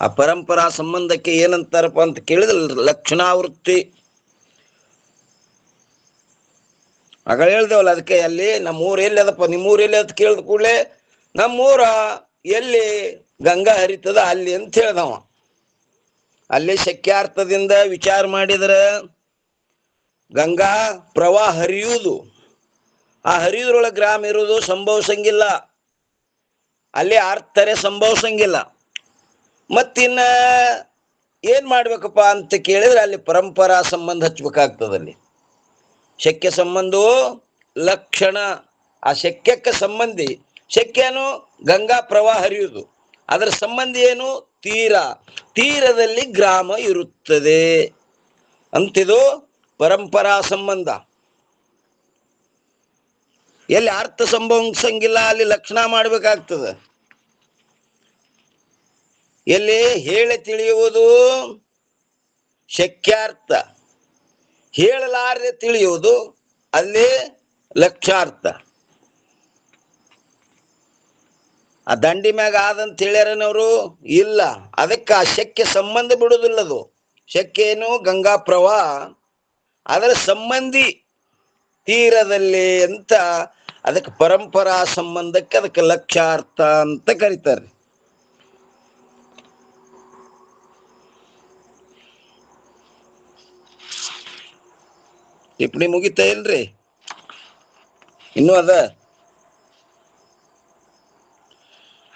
ಆ ಪರಂಪರಾ ಸಂಬಂಧಕ್ಕೆ ಏನಂತಾರಪ್ಪ ಅಂತ ಕೇಳಿದ್ರೆ ಲಕ್ಷಣಾವೃತ್ತಿ. ಆಗ ಹೇಳ್ದೇವಲ್ಲ, ಅದಕ್ಕೆ ಅಲ್ಲಿ ನಮ್ಮೂರು ಎಲ್ಲಿ ಅದಪ್ಪ, ನಿಮ್ಮೂರು ಎಲ್ಲಿ ಅಂತ ಕೇಳಿದ ಕೂಡಲೇ ನಮ್ಮೂರ ಎಲ್ಲಿ ಗಂಗಾ ಹರಿತದ ಅಲ್ಲಿ ಅಂತ ಹೇಳ್ದವ. ಅಲ್ಲಿ ಶಕ್ಯಾರ್ಥದಿಂದ ವಿಚಾರ ಮಾಡಿದ್ರೆ ಗಂಗಾ ಪ್ರವಾಹ ಹರಿಯುವುದು, ಆ ಹರಿಯುದ್ರೊಳಗೆ ಗ್ರಾಮ ಇರುವುದು ಸಂಭವಿಸಂಗಿಲ್ಲ. ಅಲ್ಲಿ ಆರ್ತರೆ ಸಂಭವಿಸಂಗಿಲ್ಲ. ಮತ್ತಿನ್ನ ಏನ್ ಮಾಡ್ಬೇಕಪ್ಪ ಅಂತ ಕೇಳಿದ್ರೆ ಅಲ್ಲಿ ಪರಂಪರಾ ಸಂಬಂಧ ಹಚ್ಬೇಕಾಗ್ತದಲ್ಲಿ. ಶಕ್ಯ ಸಂಬಂಧವು ಲಕ್ಷಣ. ಆ ಶಕ್ಯಕ್ಕೆ ಸಂಬಂಧಿ ಶಕ್ಯನು ಗಂಗಾ ಪ್ರವಾಹ ಹರಿಯುವುದು, ಅದರ ಸಂಬಂಧಿ ಏನು? ತೀರದಲ್ಲಿ ಗ್ರಾಮ ಇರುತ್ತದೆ ಅಂತಿದು ಪರಂಪರಾ ಸಂಬಂಧ. ಎಲ್ಲಿ ಅರ್ಥ ಸಂಭವಿಸಂಗಿಲ್ಲ ಅಲ್ಲಿ ಲಕ್ಷಣ ಮಾಡ್ಬೇಕಾಗ್ತದ. ಎಲ್ಲಿ ಹೇಳಿ ತಿಳಿಯುವುದು ಶಕ್ಯಾರ್ಥ, ಹೇಳಲಾರದೆ ತಿಳಿಯುವುದು ಅಲ್ಲಿ ಲಕ್ಷ್ಯಾರ್ಥ. ಆ ದಂಡಿ ಮ್ಯಾಗ ಆದಂತ ಹೇಳ್ಯಾರನವರು ಇಲ್ಲ, ಅದಕ್ಕೆ ಆ ಶಕ್ಯ ಸಂಬಂಧ ಬಿಡುವುದಿಲ್ಲದು. ಶಕ್ಯ ಏನು? ಗಂಗಾ ಪ್ರವಾಹ, ಅದರ ಸಂಬಂಧಿ ತೀರದಲ್ಲಿ ಅಂತ ಅದಕ್ಕೆ ಪರಂಪರಾ ಸಂಬಂಧಕ್ಕೆ ಅದಕ್ಕೆ ಲಕ್ಷ್ಯಾರ್ಥ ಅಂತ ಕರೀತಾರೆ. ಟಿಪ್ಪಣಿ ಮುಗಿತಾ ಇಲ್ರಿ? ಇನ್ನೂ ಅದ.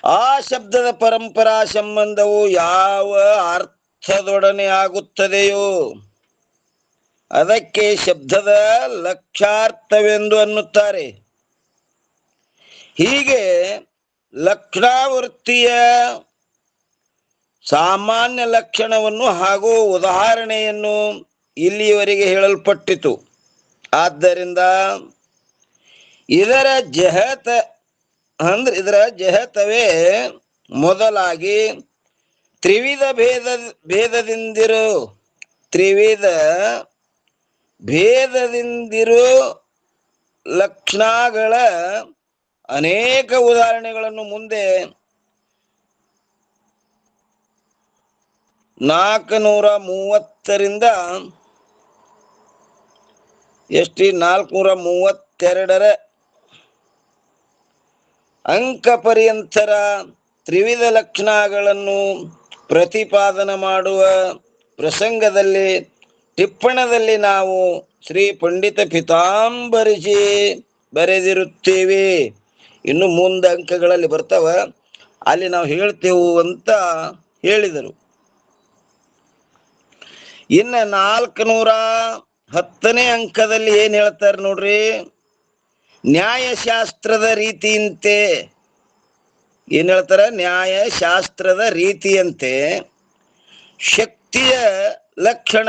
ಆ ಶಬ್ದದ ಪರಂಪರಾ ಸಂಬಂಧವು ಯಾವ ಅರ್ಥದೊಡನೆ ಆಗುತ್ತದೆಯೋ ಅದಕ್ಕೆ ಶಬ್ದದ ಲಕ್ಷಾರ್ಥವೆಂದು ಅನ್ನುತ್ತಾರೆ. ಹೀಗೆ ಲಕ್ಷಣಾವೃತ್ತಿಯ ಸಾಮಾನ್ಯ ಲಕ್ಷಣವನ್ನು ಹಾಗೂ ಉದಾಹರಣೆಯನ್ನು ಇಲ್ಲಿಯವರೆಗೆ ಹೇಳಲ್ಪಟ್ಟಿತು. ಆದ್ದರಿಂದ ಇದರ ಜಹತವೇ ಮೊದಲಾಗಿ ತ್ರಿವಿಧ ಭೇದದಿಂದಿರು ಲಕ್ಷಣಗಳ ಅನೇಕ ಉದಾಹರಣೆಗಳನ್ನು ಮುಂದೆ 430ರಿಂದ 432 ಅಂಕ ಪರ್ಯಂತರ ತ್ರಿವಿಧ ಲಕ್ಷಣಗಳನ್ನು ಪ್ರತಿಪಾದನೆ ಮಾಡುವ ಪ್ರಸಂಗದಲ್ಲಿ ಟಿಪ್ಪಣದಲ್ಲಿ ನಾವು ಶ್ರೀ ಪಂಡಿತ ಪಿತಾಂಬರಿಸಿ ಬರೆದಿರುತ್ತೇವೆ. ಇನ್ನು ಮುಂದೆ ಅಂಕಗಳಲ್ಲಿ ಬರ್ತಾವ, ಅಲ್ಲಿ ನಾವು ಹೇಳ್ತೇವು ಅಂತ ಹೇಳಿದರು. ಇನ್ನು 410ನೇ ಅಂಕದಲ್ಲಿ ಏನ್ ಹೇಳ್ತಾರೆ ನೋಡ್ರಿ. ನ್ಯಾಯಶಾಸ್ತ್ರದ ರೀತಿಯಂತೆ ಏನ್ ಹೇಳ್ತಾರ? ನ್ಯಾಯಶಾಸ್ತ್ರದ ರೀತಿಯಂತೆ ಶಕ್ತಿಯ ಲಕ್ಷಣ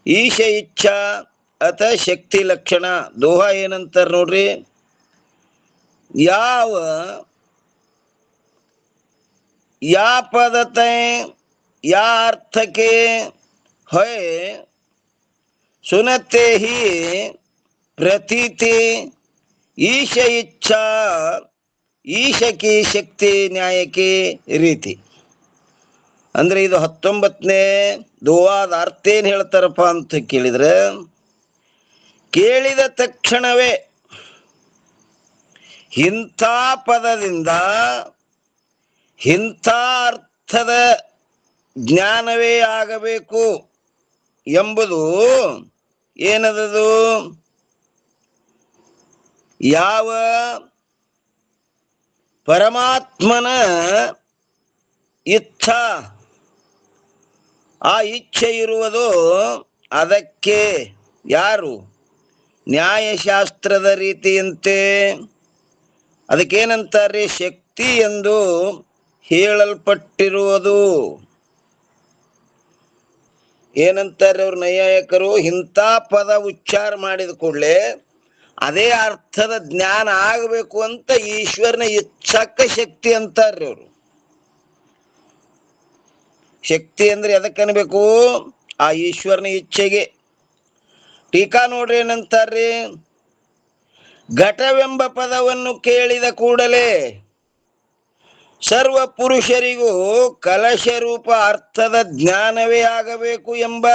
ಈಶ ಇಚ್ಛಾ ಅಥ ಶಕ್ತಿ ಲಕ್ಷಣ ದೋಹ ಏನಂತಾರ ನೋಡ್ರಿ. ಯಾ ಪದತೆ ಯಾ ಅರ್ಥಕ್ಕೆ ಹೊಯ್ ಸುನತೆ ಹಿ ಪ್ರತೀತಿ ಈಶ ಇಚ್ಛಾ ಈಶಕಿ ಶಕ್ತಿ ನ್ಯಾಯಕಿ ರೀತಿ. ಅಂದ್ರೆ ಇದು 19ನೇ ದೋವಾದ ಅರ್ಥ ಏನ್ ಹೇಳ್ತಾರಪ್ಪ ಅಂತ ಕೇಳಿದ್ರೆ, ಕೇಳಿದ ತಕ್ಷಣವೇ ಇಂಥ ಪದದಿಂದ ಇಂಥ ಅರ್ಥದ ಜ್ಞಾನವೇ ಆಗಬೇಕು ಎಂಬುದು ಏನದದು? ಯಾವ ಪರಮಾತ್ಮನ ಇಚ್ಛಾ, ಆ ಇಚ್ಛೆ ಇರುವುದು ಅದಕ್ಕೆ ಯಾರು? ನ್ಯಾಯಶಾಸ್ತ್ರದ ರೀತಿಯಂತೆ ಅದಕ್ಕೇನಂತಾರೆ? ಶಕ್ತಿ ಎಂದು ಹೇಳಲ್ಪಟ್ಟಿರುವುದು. ಏನಂತಾರೆ ಅವ್ರ ನೈಯಾಯಿಕರು? ಇಂಥ ಪದ ಉಚ್ಚಾರ ಮಾಡಿದ ಕೂಡಲೇ ಅದೇ ಅರ್ಥದ ಜ್ಞಾನ ಆಗಬೇಕು ಅಂತ ಈಶ್ವರನ ಇಚ್ಛಾಕ್ಕ ಶಕ್ತಿ ಅಂತಾರ್ರಿ ಅವರು. ಶಕ್ತಿ ಅಂದ್ರೆ ಎದಕ್ಕೆ ಅನ್ಬೇಕು? ಆ ಈಶ್ವರನ ಇಚ್ಛೆಗೆ. ಟೀಕಾ ನೋಡ್ರಿ ಏನಂತಾರ್ರಿ. ಘಟವೆಂಬ ಪದವನ್ನು ಕೇಳಿದ ಕೂಡಲೇ ಸರ್ವ ಪುರುಷರಿಗೂ ಕಲಶ ರೂಪ ಅರ್ಥದ ಜ್ಞಾನವೇ ಆಗಬೇಕು ಎಂಬ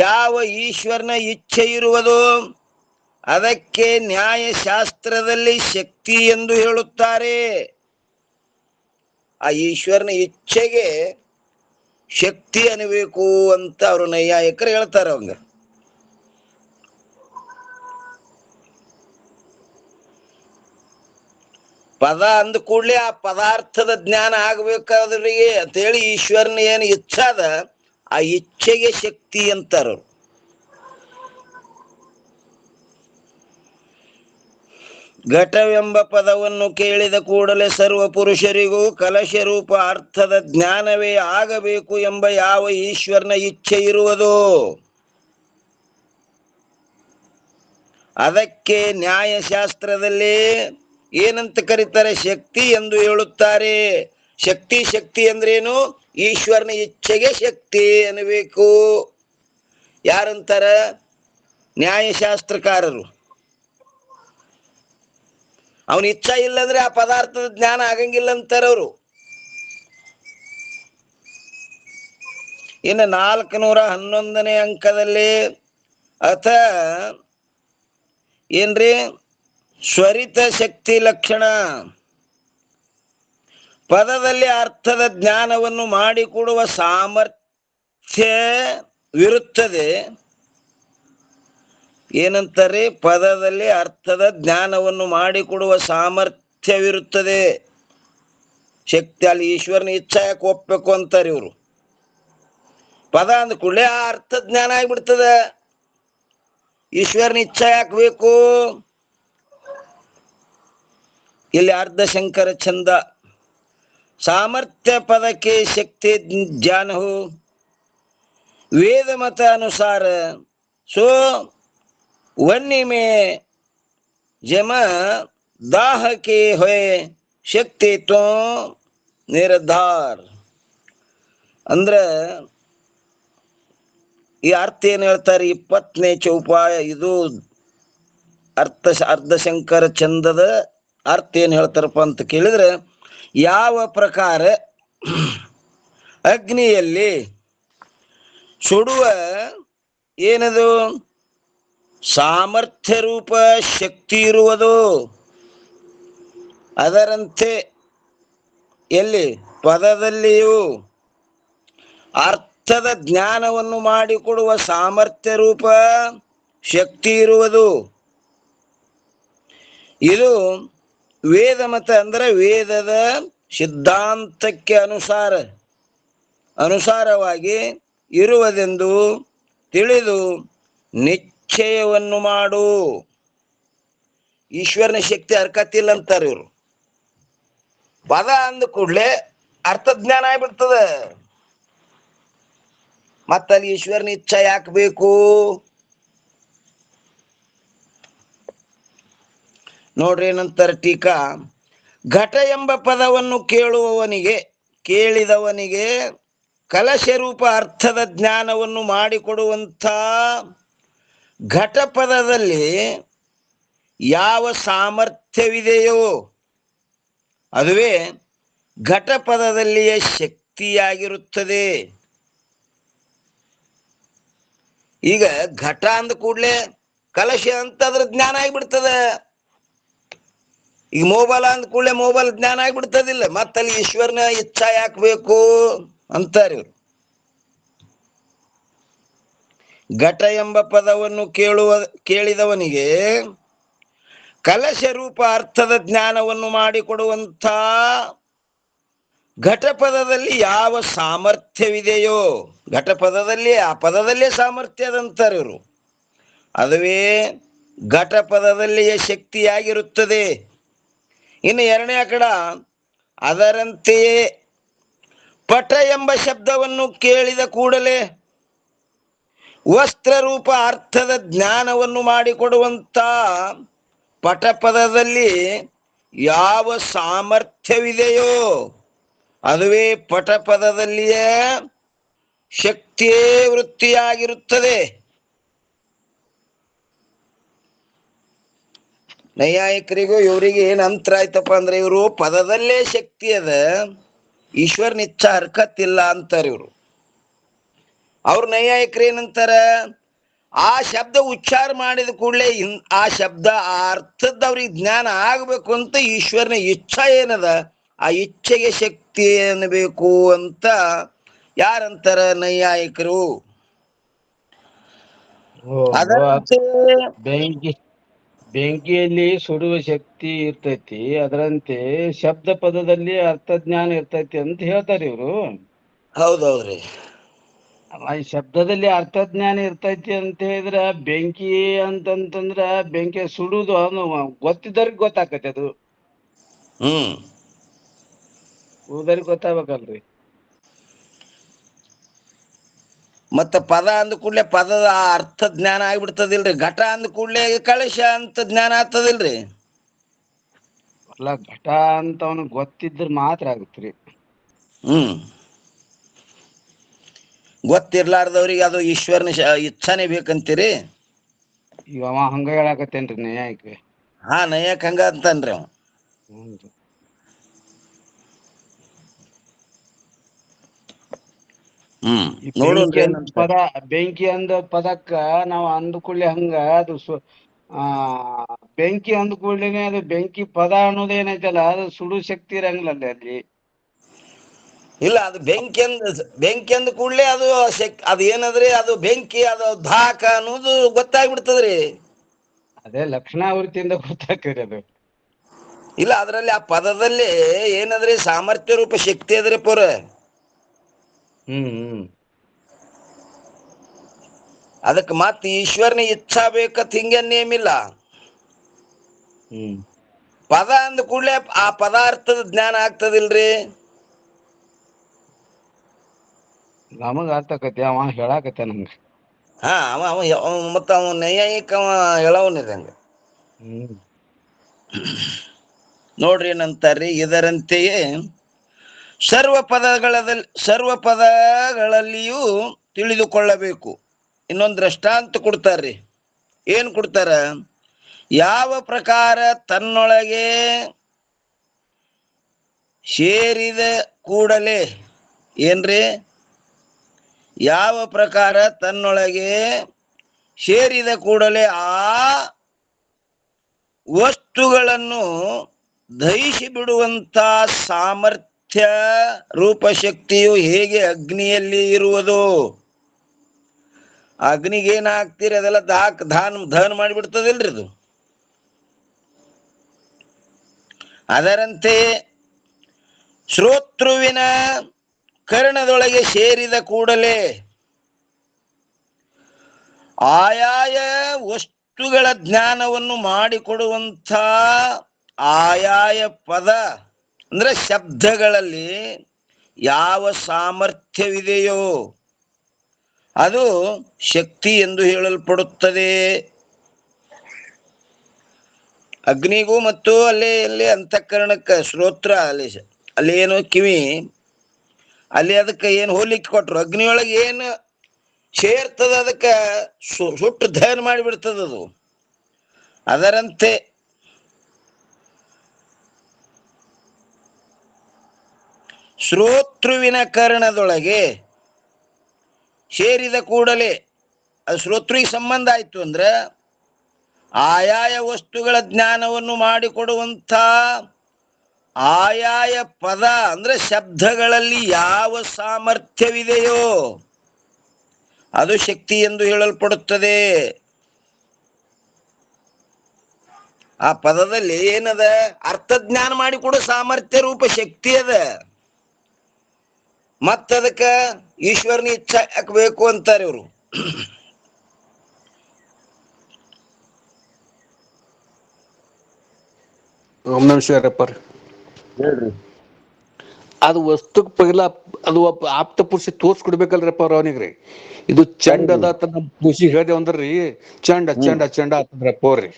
ಯಾವ ಈಶ್ವರನ ಇಚ್ಛೆ ಇರುವುದೋ ಅದಕ್ಕೆ ನ್ಯಾಯಶಾಸ್ತ್ರದಲ್ಲಿ ಶಕ್ತಿ ಎಂದು ಹೇಳುತ್ತಾರೆ. ಆ ಈಶ್ವರನ ಇಚ್ಛೆಗೆ ಶಕ್ತಿ ಅನ್ನಬೇಕು ಅಂತ ಅವರು ನೈಯಾಯಿಕರು ಹೇಳ್ತಾರೆ. ಅವಂಗ ಪದ ಅಂದ ಕೂಡ್ಲೆ ಆ ಪದಾರ್ಥದ ಜ್ಞಾನ ಆಗ್ಬೇಕಾದ್ರಿಗೆ ಅಂತೇಳಿ ಈಶ್ವರನ ಏನು ಇಚ್ಛಾದ ಆ ಇಚ್ಛೆಗೆ ಶಕ್ತಿ ಅಂತಾರ. ಘಟವೆಂಬ ಪದವನ್ನು ಕೇಳಿದ ಕೂಡಲೇ ಸರ್ವ ಪುರುಷರಿಗೂ ಕಲಶ ರೂಪ ಅರ್ಥದ ಜ್ಞಾನವೇ ಆಗಬೇಕು ಎಂಬ ಯಾವ ಈಶ್ವರನ ಇಚ್ಛೆ ಇರುವುದೋ ಅದಕ್ಕೆ ನ್ಯಾಯಶಾಸ್ತ್ರದಲ್ಲಿ ಏನಂತ ಕರೀತಾರೆ? ಶಕ್ತಿ ಎಂದು ಹೇಳುತ್ತಾರೆ. ಶಕ್ತಿ ಶಕ್ತಿ ಅಂದ್ರೇನು? ಈಶ್ವರನ ಇಚ್ಛೆಗೆ ಶಕ್ತಿ ಅನ್ನಬೇಕು. ಯಾರಂತಾರ? ನ್ಯಾಯಶಾಸ್ತ್ರಕಾರರು. ಅವನ ಇಚ್ಛಾ ಇಲ್ಲಂದ್ರೆ ಆ ಪದಾರ್ಥದ ಜ್ಞಾನ ಆಗಂಗಿಲ್ಲ ಅಂತಾರ ಅವರು. ಇನ್ನು 411ನೇ ಅಂಕದಲ್ಲಿ ಅಥ ಏನ್ರಿ? ಸ್ವರಿತ ಶಕ್ತಿ ಲಕ್ಷಣ. ಪದದಲ್ಲಿ ಅರ್ಥದ ಜ್ಞಾನವನ್ನು ಮಾಡಿಕೊಡುವ ಸಾಮರ್ಥ್ಯವಿರುತ್ತದೆ. ಏನಂತಾರೆ? ಪದದಲ್ಲಿ ಅರ್ಥದ ಜ್ಞಾನವನ್ನು ಮಾಡಿಕೊಡುವ ಸಾಮರ್ಥ್ಯವಿರುತ್ತದೆ. ಶಕ್ತಿ. ಅಲ್ಲಿ ಈಶ್ವರನ ಇಚ್ಛಾ ಯಾಕೆ ಒಪ್ಪಬೇಕು ಅಂತಾರೆ ಇವರು? ಪದ ಅಂದ ಕೂಡಲೇ ಆ ಅರ್ಥ ಜ್ಞಾನ ಆಗ್ಬಿಡ್ತದ. ಈಶ್ವರನ ಇಚ್ಛಾ ಯಾಕೆ ಬೇಕು? ಇಲ್ಲಿ ಅರ್ಧಶಂಕರ ಛಂದ. ಸಾಮರ್ಥ್ಯ ಪದಕ್ಕೆ ಶಕ್ತಿ ಜ್ಞಾನವು ವೇದ ಮತ ಅನುಸಾರ ಸೋ वन्य में जम दाह के हुए शक्ति तो ನಿರ್ಧಾರ. ಅಂದ್ರ ಈ ಅರ್ಥ ಏನ್ ಹೇಳ್ತಾರೆ? 20ನೇ ಚೌಪಾಯ ಇದು ಅರ್ಧಶಂಕರ ಚಂದದ ಅರ್ಥ ಏನ್ ಹೇಳ್ತಾರಪ್ಪ ಅಂತ ಕೇಳಿದ್ರೆ, ಯಾವ ಪ್ರಕಾರ ಅಗ್ನಿಯಲ್ಲಿ ಸುಡುವ ಏನದು ಸಾಮರ್ಥ್ಯ ರೂಪ ಶಕ್ತಿ ಇರುವುದು, ಅದರಂತೆ ಎಲ್ಲಿ ಪದದಲ್ಲಿಯೂ ಅರ್ಥದ ಜ್ಞಾನವನ್ನು ಮಾಡಿಕೊಡುವ ಸಾಮರ್ಥ್ಯ ರೂಪ ಶಕ್ತಿ ಇರುವುದು. ಇದು ವೇದ ಮತ ಅಂದ್ರೆ ವೇದದ ಸಿದ್ಧಾಂತಕ್ಕೆ ಅನುಸಾರವಾಗಿ ಇರುವುದೆಂದು ತಿಳಿದು ನಿಶ್ಚಯವನ್ನು ಮಾಡು. ಈಶ್ವರನ ಶಕ್ತಿ ಹರ್ಕತ್ತಿಲ್ಲ ಅಂತಾರೆ ಇವರು. ಪದ ಅಂದ ಕೂಡ್ಲೆ ಅರ್ಥಜ್ಞಾನ ಆಗ್ಬಿಡ್ತದ. ಮತ್ತಲ್ಲಿ ಈಶ್ವರನ ಇಚ್ಛಾ ಯಾಕೆ ಬೇಕು? ನೋಡ್ರಿ ಏನಂತಾರೆ ಟೀಕಾ. ಘಟ ಎಂಬ ಪದವನ್ನು ಕೇಳಿದವನಿಗೆ ಕಲಶ ರೂಪ ಅರ್ಥದ ಜ್ಞಾನವನ್ನು ಮಾಡಿಕೊಡುವಂಥ ಘಟ ಪದದಲ್ಲಿ ಯಾವ ಸಾಮರ್ಥ್ಯವಿದೆಯೋ ಅದುವೇ ಘಟ ಪದದಲ್ಲಿಯ ಶಕ್ತಿಯಾಗಿರುತ್ತದೆ. ಈಗ ಘಟ ಅಂದ ಕೂಡ್ಲೆ ಕಲಶ ಅಂತ ಅದ್ರ ಜ್ಞಾನ ಆಗಿಬಿಡ್ತದ. ಈಗ ಮೊಬೈಲ್ ಅಂದ ಕೂಡಲೇ ಮೊಬೈಲ್ ಜ್ಞಾನ ಆಗ್ಬಿಡ್ತದಿಲ್ಲ. ಮತ್ತಲ್ಲಿ ಈಶ್ವರನ ಇಚ್ಛಾ ಯಾಕೆ ಬೇಕು ಅಂತಾರೆ ಇವರು. ಘಟ ಎಂಬ ಪದವನ್ನು ಕೇಳಿದವನಿಗೆ ಕಲಶ ರೂಪ ಅರ್ಥದ ಜ್ಞಾನವನ್ನು ಮಾಡಿಕೊಡುವಂಥ ಘಟ ಪದದಲ್ಲಿ ಯಾವ ಸಾಮರ್ಥ್ಯವಿದೆಯೋ, ಘಟ ಪದದಲ್ಲಿ ಆ ಪದದಲ್ಲೇ ಸಾಮರ್ಥ್ಯ ಅದಂತಾರೆ ಇವರು, ಅದುವೇ ಘಟ ಪದದಲ್ಲಿಯ ಶಕ್ತಿಯಾಗಿರುತ್ತದೆ. ಇನ್ನು ಎರಡನೇ ಕಡ ಅದರಂತೆಯೇ ಪಟ ಎಂಬ ಶಬ್ದವನ್ನು ಕೇಳಿದ ಕೂಡಲೇ ವಸ್ತ್ರ ರೂಪ ಅರ್ಥದ ಜ್ಞಾನವನ್ನು ಮಾಡಿಕೊಡುವಂಥ ಪಟಪದದಲ್ಲಿ ಯಾವ ಸಾಮರ್ಥ್ಯವಿದೆಯೋ ಅದುವೇ ಪಟಪದದಲ್ಲಿಯೇ ಶಕ್ತಿಯೇ ವೃತ್ತಿಯಾಗಿರುತ್ತದೆ. ನೈಯಾಯಿಕರಿಗೂ ಇವರಿಗೆ ಏನ್ ಅಂತರ ಆಯ್ತಪ್ಪ ಅಂದ್ರೆ, ಇವರು ಪದದಲ್ಲೇ ಶಕ್ತಿ ಅದ, ಈಶ್ವರನ ಇಚ್ಛಾ ಹರ್ಕತ್ತಿಲ್ಲ ಅಂತಾರೆ ಇವರು. ಅವ್ರ ನೈಯಾಯಿಕರು ಏನಂತಾರ? ಆ ಶಬ್ದ ಉಚ್ಚಾರ ಮಾಡಿದ ಕೂಡಲೇ ಆ ಶಬ್ದ ಆ ಅರ್ಥದ ಅವ್ರಿಗೆ ಜ್ಞಾನ ಆಗ್ಬೇಕು ಅಂತ ಈಶ್ವರನ ಇಚ್ಛಾ ಏನದ, ಆ ಇಚ್ಛೆಗೆ ಶಕ್ತಿ ಅನ್ನಬೇಕು ಅಂತ ಯಾರಂತಾರ? ನೈಯಾಯಿಕರು. ಅದರಂತೆ ಬೆಂಕಿಯಲ್ಲಿ ಸುಡುವ ಶಕ್ತಿ ಇರ್ತೈತಿ, ಅದರಂತೆ ಶಬ್ದ ಪದದಲ್ಲಿ ಅರ್ಥಜ್ಞಾನ ಇರ್ತೈತಿ ಅಂತ ಹೇಳ್ತಾರೆ ಇವರು. ಹೌದೌದ್ರಿ. ಈ ಶಬ್ದದಲ್ಲಿ ಅರ್ಥಜ್ಞಾನ ಇರ್ತೈತಿ ಅಂತ ಹೇಳಿದ್ರ ಬೆಂಕಿ ಅಂತಂತಂದ್ರ ಬೆಂಕಿ ಸುಡುದು ಗೊತ್ತಿದ್ದವ್ರಿಗೆ ಗೊತ್ತಾಕತಿ. ಅದು ಉಳಿದವ್ರಿಗೆ ಗೊತ್ತಾಗ್ಬೇಕಲ್ರಿ. ಮತ್ತ ಪದ ಅಂದ ಕೂಡ್ಲೆ ಪದದ ಅರ್ಥ ಜ್ಞಾನ ಆಗ್ಬಿಡ್ತದಿಲ್ರಿ. ಘಟ ಅಂದ ಕೂಡ್ಲೆ ಕಳಶ ಅಂತ ಜ್ಞಾನ ಆಗ್ತದಿಲ್ರಿ. ಅಲ್ಲ ಘಟ ಅಂತ ಅವನಿಗೆ ಗೊತ್ತಿದ್ರ ಮಾತ್ರ ಆಗುತ್ತ್ರಿ. ಗೊತ್ತಿರ್ಲಾರ್ದವ್ರಿಗೆ ಅದು ಈಶ್ವರನ ಇಚ್ಛಾನೇ ಬೇಕಂತೀರಿ. ಈಗ ಅವ ಹಂಗ ಹೇಳಾಕತ್ತೇನ್ರಿ ನ್ಯಾಯಕ್ಕೆ. ಹಾ, ನಯಕ್ ಹಂಗ ಅಂತನ್ರಿ ಅವ. ಈ ನೋಡೋಣ್ರಿ ಬೆಂಕಿ ಏನಂತ. ಪದ, ಬೆಂಕಿ ಅಂದ ಪದಕ್ಕ ನಾವು ಅಂದ ಕೂಡಲೇ ಹಂಗ ಅದು ಬೆಂಕಿ ಅಂದ ಕೂಡ್ಲೇನೆ ಅದು ಬೆಂಕಿ ಪದ ಅನ್ನೋದೇನೈತಲ್ಲ ಅದು ಸುಡು ಶಕ್ತಿ ಇರಂಗಿಲ್ಲ ಅಲ್ಲಿ. ಇಲ್ಲ, ಅದು ಬೆಂಕಿ ಅಂದ ಕೂಡ್ಲೆ ಅದು ಅದು ಏನದ್ರಿ, ಅದು ಬೆಂಕಿ, ಅದು ಧಾಕ ಅನ್ನೋದು ಗೊತ್ತಾಗ್ಬಿಡ್ತದ್ರಿ. ಅದೇ ಲಕ್ಷಣಾವೃತ್ತಿಯಿಂದ ಗೊತ್ತಾಗ್ತದೆ ಅದು. ಇಲ್ಲ, ಅದರಲ್ಲಿ ಆ ಪದದಲ್ಲಿ ಏನದ್ರಿ ಸಾಮರ್ಥ್ಯ ರೂಪ ಶಕ್ತಿ ಅದ್ರಿ ಪೂರ. ಅದಕ್ಕೆ ಮತ್ ಈಶ್ವರನ ಇಚ್ಛಾ ಬೇಕತ್ ಹಿಂಗೆ ನೇಮಿಲ್ಲ. ಪದ ಅಂದ ಕೂಡ್ಲೆ ಆ ಪದಾರ್ಥದ ಜ್ಞಾನ ಆಗ್ತದಿಲ್ರಿ. ನಮಗ ಅರ್ಥಕತಿ, ಅವ ಹೇಳಾಕತ್ತ ನಮ್ಗ. ಹಾ, ಮತ್ತ ಅವ ನೈಯಾಯಿಕ ಹೇಳವನಿದಂಗ. ನೋಡ್ರಿ ಏನಂತಾರ್ರಿ, ಇದರಂತೆಯೇ ಸರ್ವ ಪದಗಳಲ್ಲಿಯೂ ತಿಳಿದುಕೊಳ್ಳಬೇಕು. ಇನ್ನೊಂದು ದೃಷ್ಟಾಂತ ಕೊಡ್ತಾರ್ರಿ. ಏನ್ ಕೊಡ್ತಾರ? ಯಾವ ಪ್ರಕಾರ ತನ್ನೊಳಗೆ ಸೇರಿದ ಕೂಡಲೇ, ಏನ್ರಿ, ಯಾವ ಪ್ರಕಾರ ತನ್ನೊಳಗೆ ಸೇರಿದ ಕೂಡಲೇ ಆ ವಸ್ತುಗಳನ್ನು ದಹಿಸಿ ಬಿಡುವಂತ ಸಾಮರ್ಥ್ಯ ರೂಪಶಕ್ತಿಯು ಹೇಗೆ ಅಗ್ನಿಯಲ್ಲಿ ಇರುವುದು. ಅಗ್ನಿಗೆ ಏನ್ ಹಾಕ್ತಿರಿ ಅದೆಲ್ಲ ದಹನ ಮಾಡಿಬಿಡ್ತದಿಲ್ರಿ ಅದು. ಅದರಂತೆ ಶ್ರೋತೃವಿನ ಕರ್ಣದೊಳಗೆ ಸೇರಿದ ಕೂಡಲೇ ಆಯಾಯ ವಸ್ತುಗಳ ಜ್ಞಾನವನ್ನು ಮಾಡಿಕೊಡುವಂಥ ಆಯಾಯ ಪದ ಅಂದ್ರೆ ಶಬ್ದಗಳಲ್ಲಿ ಯಾವ ಸಾಮರ್ಥ್ಯವಿದೆಯೋ ಅದು ಶಕ್ತಿ ಎಂದು ಹೇಳಲ್ಪಡುತ್ತದೆ. ಅಗ್ನಿಗೂ ಮತ್ತು ಅಲ್ಲಿ ಅಂತಃಕರಣಕ್ಕ ಶ್ರೋತ್ರ, ಅಲ್ಲಿ ಏನು ಕಿವಿ, ಅಲ್ಲಿ ಅದಕ್ಕೆ ಏನು ಹೋಲಿಕೆ ಕೊಟ್ರು. ಅಗ್ನಿಯೊಳಗೆ ಏನು ಸೇರ್ತದ ಅದಕ್ಕೆ ಸುಟ್ಟು ದಹನ ಮಾಡಿಬಿಡ್ತದದು. ಅದರಂತೆ ಶ್ರೋತೃವಿನ ಕರ್ಣದೊಳಗೆ ಸೇರಿದ ಕೂಡಲೇ ಅದು ಶ್ರೋತೃವಿಗೆ ಸಂಬಂಧ ಆಯ್ತು ಅಂದ್ರೆ ಆಯಾಯ ವಸ್ತುಗಳ ಜ್ಞಾನವನ್ನು ಮಾಡಿಕೊಡುವಂಥ ಆಯಾಯ ಪದ ಅಂದ್ರೆ ಶಬ್ದಗಳಲ್ಲಿ ಯಾವ ಸಾಮರ್ಥ್ಯವಿದೆಯೋ ಅದು ಶಕ್ತಿ ಎಂದು ಹೇಳಲ್ಪಡುತ್ತದೆ. ಆ ಪದದಲ್ಲಿ ಏನದ? ಅರ್ಥಜ್ಞಾನ ಮಾಡಿಕೊಡೋ ಸಾಮರ್ಥ್ಯ ರೂಪ ಶಕ್ತಿ ಅದ. ಮತ್ತದಕ್ಕ ಈಶ್ವರನ ಇಚ್ಛೆ ಹಾಕಬೇಕು ಅಂತಾರೆ ಇವರು. ಓಂ ನಮಃ ಶಿವಾಯಪ್ಪ. ಹೇಳ್ರಿ. ಅದು ವಸ್ತುಕ್ ಪೈಲ ಅದು ಒಬ್ಬ ಆಪ್ತ ಪುರುಷ ತೋರ್ಸ್ಕೊಡ್ಬೇಕಲ್ರಪ್ಪ ಅವ್ರ ಅವನಿಗ್ರಿ. ಇದು ಚಂಡ ಅದ ನಮ್ ಖುಷಿ ಹೇಳ್ದೇವ್ ಅಂದ್ರಿ, ಚಂಡ ಚಂಡ ಚಂಡ ಆತಂದ್ರಪ್ಪ ಅವ್ರಿ.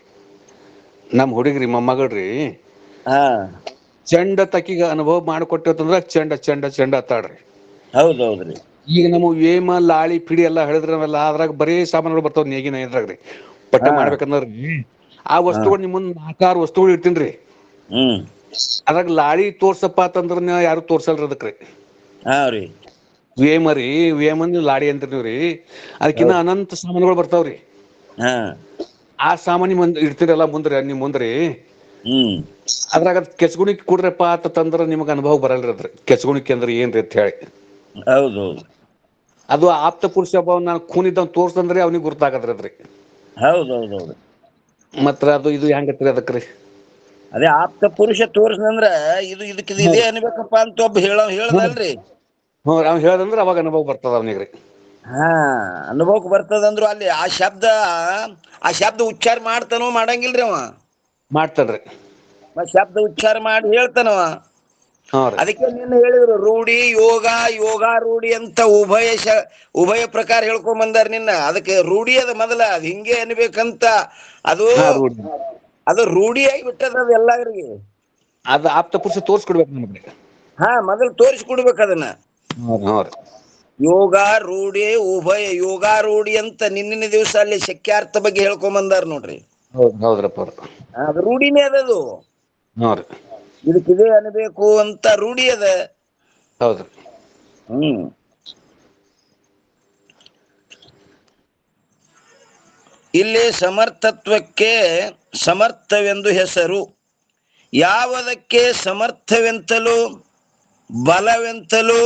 ನಮ್ ಹುಡುಗ್ರಿ ಮೊಮ್ಮಗಳ್ರಿ ಚಂಡ ತಕಿಗ ಅನುಭವ ಮಾಡಿಕೊಟ್ಟಂದ್ರ ಚಂಡ ಚಂಡ ಚಂಡ ಅತ್ತಾಳ್ರಿ. ಹೌದೌದ್ರಿ. ಈಗ ನಮ್ಮ ವೇಮ ಲಾಳಿ ಪಿಡಿ ಎಲ್ಲಾ ಹೇಳಿದ್ರಲ್ಲ, ಅದ್ರಾಗ ಬರೀ ಸಾಮಾನುಗಳು ಬರ್ತಾವ ನೇಗಿನ ಇದ್ರಾಗ್ರಿ. ಪಟ್ಟ ಮಾಡ್ಬೇಕಂದ್ರಿ ಆ ವಸ್ತುಗಳು ನಿಮ್ಮಂದ್ 4-6 ವಸ್ತುಗಳು ಇರ್ತೀನ್ರಿ. ಅದ್ರಾಗ ಲಾಳಿ ತೋರ್ಸಪ್ಪ ಅಂತಂದ್ರ ಯಾರು ತೋರ್ಸಲ್ರಿ ಅದಕ್ರಿ. ವೇಮರಿ ವೇಮನ್ ಲಾಡಿ ಅಂತ ನೀವ್ರಿ, ಅದಕ್ಕಿನ್ನ ಅನಂತ ಸಾಮಾನುಗಳು ಬರ್ತಾವ್ರಿ. ಆ ಸಾಮಾನ್ಯ ಇಡ್ತೀರಲ್ಲ ಮುಂದ್ರಿ ನಿಮ್ ಮುಂದ್ರಿ, ಅದ್ರಾಗ ಕೆಚ್ಗುಣಿಕ್ ಕೊಡ್ರಪ್ಪ ಅಂತಂದ್ರ ನಿಮಗ ಅನುಭವ ಬರಲ್ರಿ. ಅದ್ರಿ ಕೆಚ್ಗುಣಿಕೆ ಅಂದ್ರೆ ಏನ್ರಿ ಅಂತ ಹೇಳಿ. ಹೌದೌದು. ಅದು ಆಪ್ತ ಪುರುಷ ನಾನು ಖೂನಿದ್ದ ತೋರ್ಸಂದ್ರೆ ಅವ್ನಿಗೆ ಗುರ್ತಾಗದ್ರಿ ಅದ್ರಿ. ಹೌದೌದೌದು. ಮತ್ರ ಅದು ಇದು ಹೆಂಗತ್ರಿ ಅದಕ್ರಿ? ಅದೇ ಆಪ್ತ ಪುರುಷ ತೋರ್ಸಂದ್ರ ಇದಕ್ಕೆ ಇದೇ ಅನ್ಬೇಕಪ್ಪ ಅಂತ ಒಬ್ಬ ಹೇಳದಲ್ರಿ. ಅವ್ ಹೇಳದಂದ್ರ ಅವಾಗ ಅನುಭವ ಬರ್ತದ ಅವನಿಗ್ರಿ. ಅನುಭವಕ್ಕೆ ಬರ್ತದಂದ್ರು ಅಲ್ಲಿ ಆ ಶಬ್ದ ಉಚ್ಚಾರ ಮಾಡ್ತಾನೋ ಮಾಡಂಗಿಲ್ರಿ ಅವ. ಮಾಡ್ತಾನ್ರಿ. ಶಬ್ದ ಉಚ್ಚಾರ ಮಾಡಿ ಹೇಳ್ತಾನವ. ಅದಕ್ಕೆ ನಿನ್ನ ಹೇಳಿದ್ರು ರೂಢಿ ಯೋಗ ಯೋಗಾರೂಢಿ ಅಂತ ಉಭಯ ಪ್ರಕಾರ ಹೇಳ್ಕೊಂಡ್ ಬಂದಾರ ನಿನ್ನ. ಅದಕ್ಕೆ ರೂಢಿ ಅದ ಮೊದಲ ಅದ್ ಹಿಂಗೆ ಅನ್ಬೇಕಂತ ಅದು ಅದು ರೂಢಿಯಾಗಿ ಬಿಟ್ಟದ ಅದು ಎಲ್ಲರಿಗೆ. ಅದ ಆಪ್ತ ಪುರುಷ ತೋರ್ಸ್ಕೊಡ್ಬೇಕು ನಮ್ಗೆ. ಮೊದಲು ತೋರಿಸ್ಕೊಡ್ಬೇಕು ಅದನ್ನ. ಯೋಗ ರೂಢಿ ಯೋಗಾರೂಢಿ ಅಂತ ನಿನ್ನಿನ ದಿವಸ ಅಲ್ಲಿ ಶಕ್ಯಾರ್ಥ ಬಗ್ಗೆ ಹೇಳ್ಕೊಂಡ್ ಬಂದಾರ ನೋಡ್ರಿ. ಹೌದ್ರಪ್ಪ ಅದು ರೂಢಿನೇ ಅದದು. ಇದಕ್ಕಿದೆ ಅನ್ಬೇಕು ಅಂತ ರೂಢಿ ಅದ. ಹೌದ್ರಿ. ಇಲ್ಲಿ ಸಮರ್ಥತ್ವಕ್ಕೆ ಸಮರ್ಥವೆಂದು ಹೆಸರು. ಯಾವುದಕ್ಕೆ ಸಮರ್ಥವೆಂತಲೂ ಬಲವೆಂತಲೂ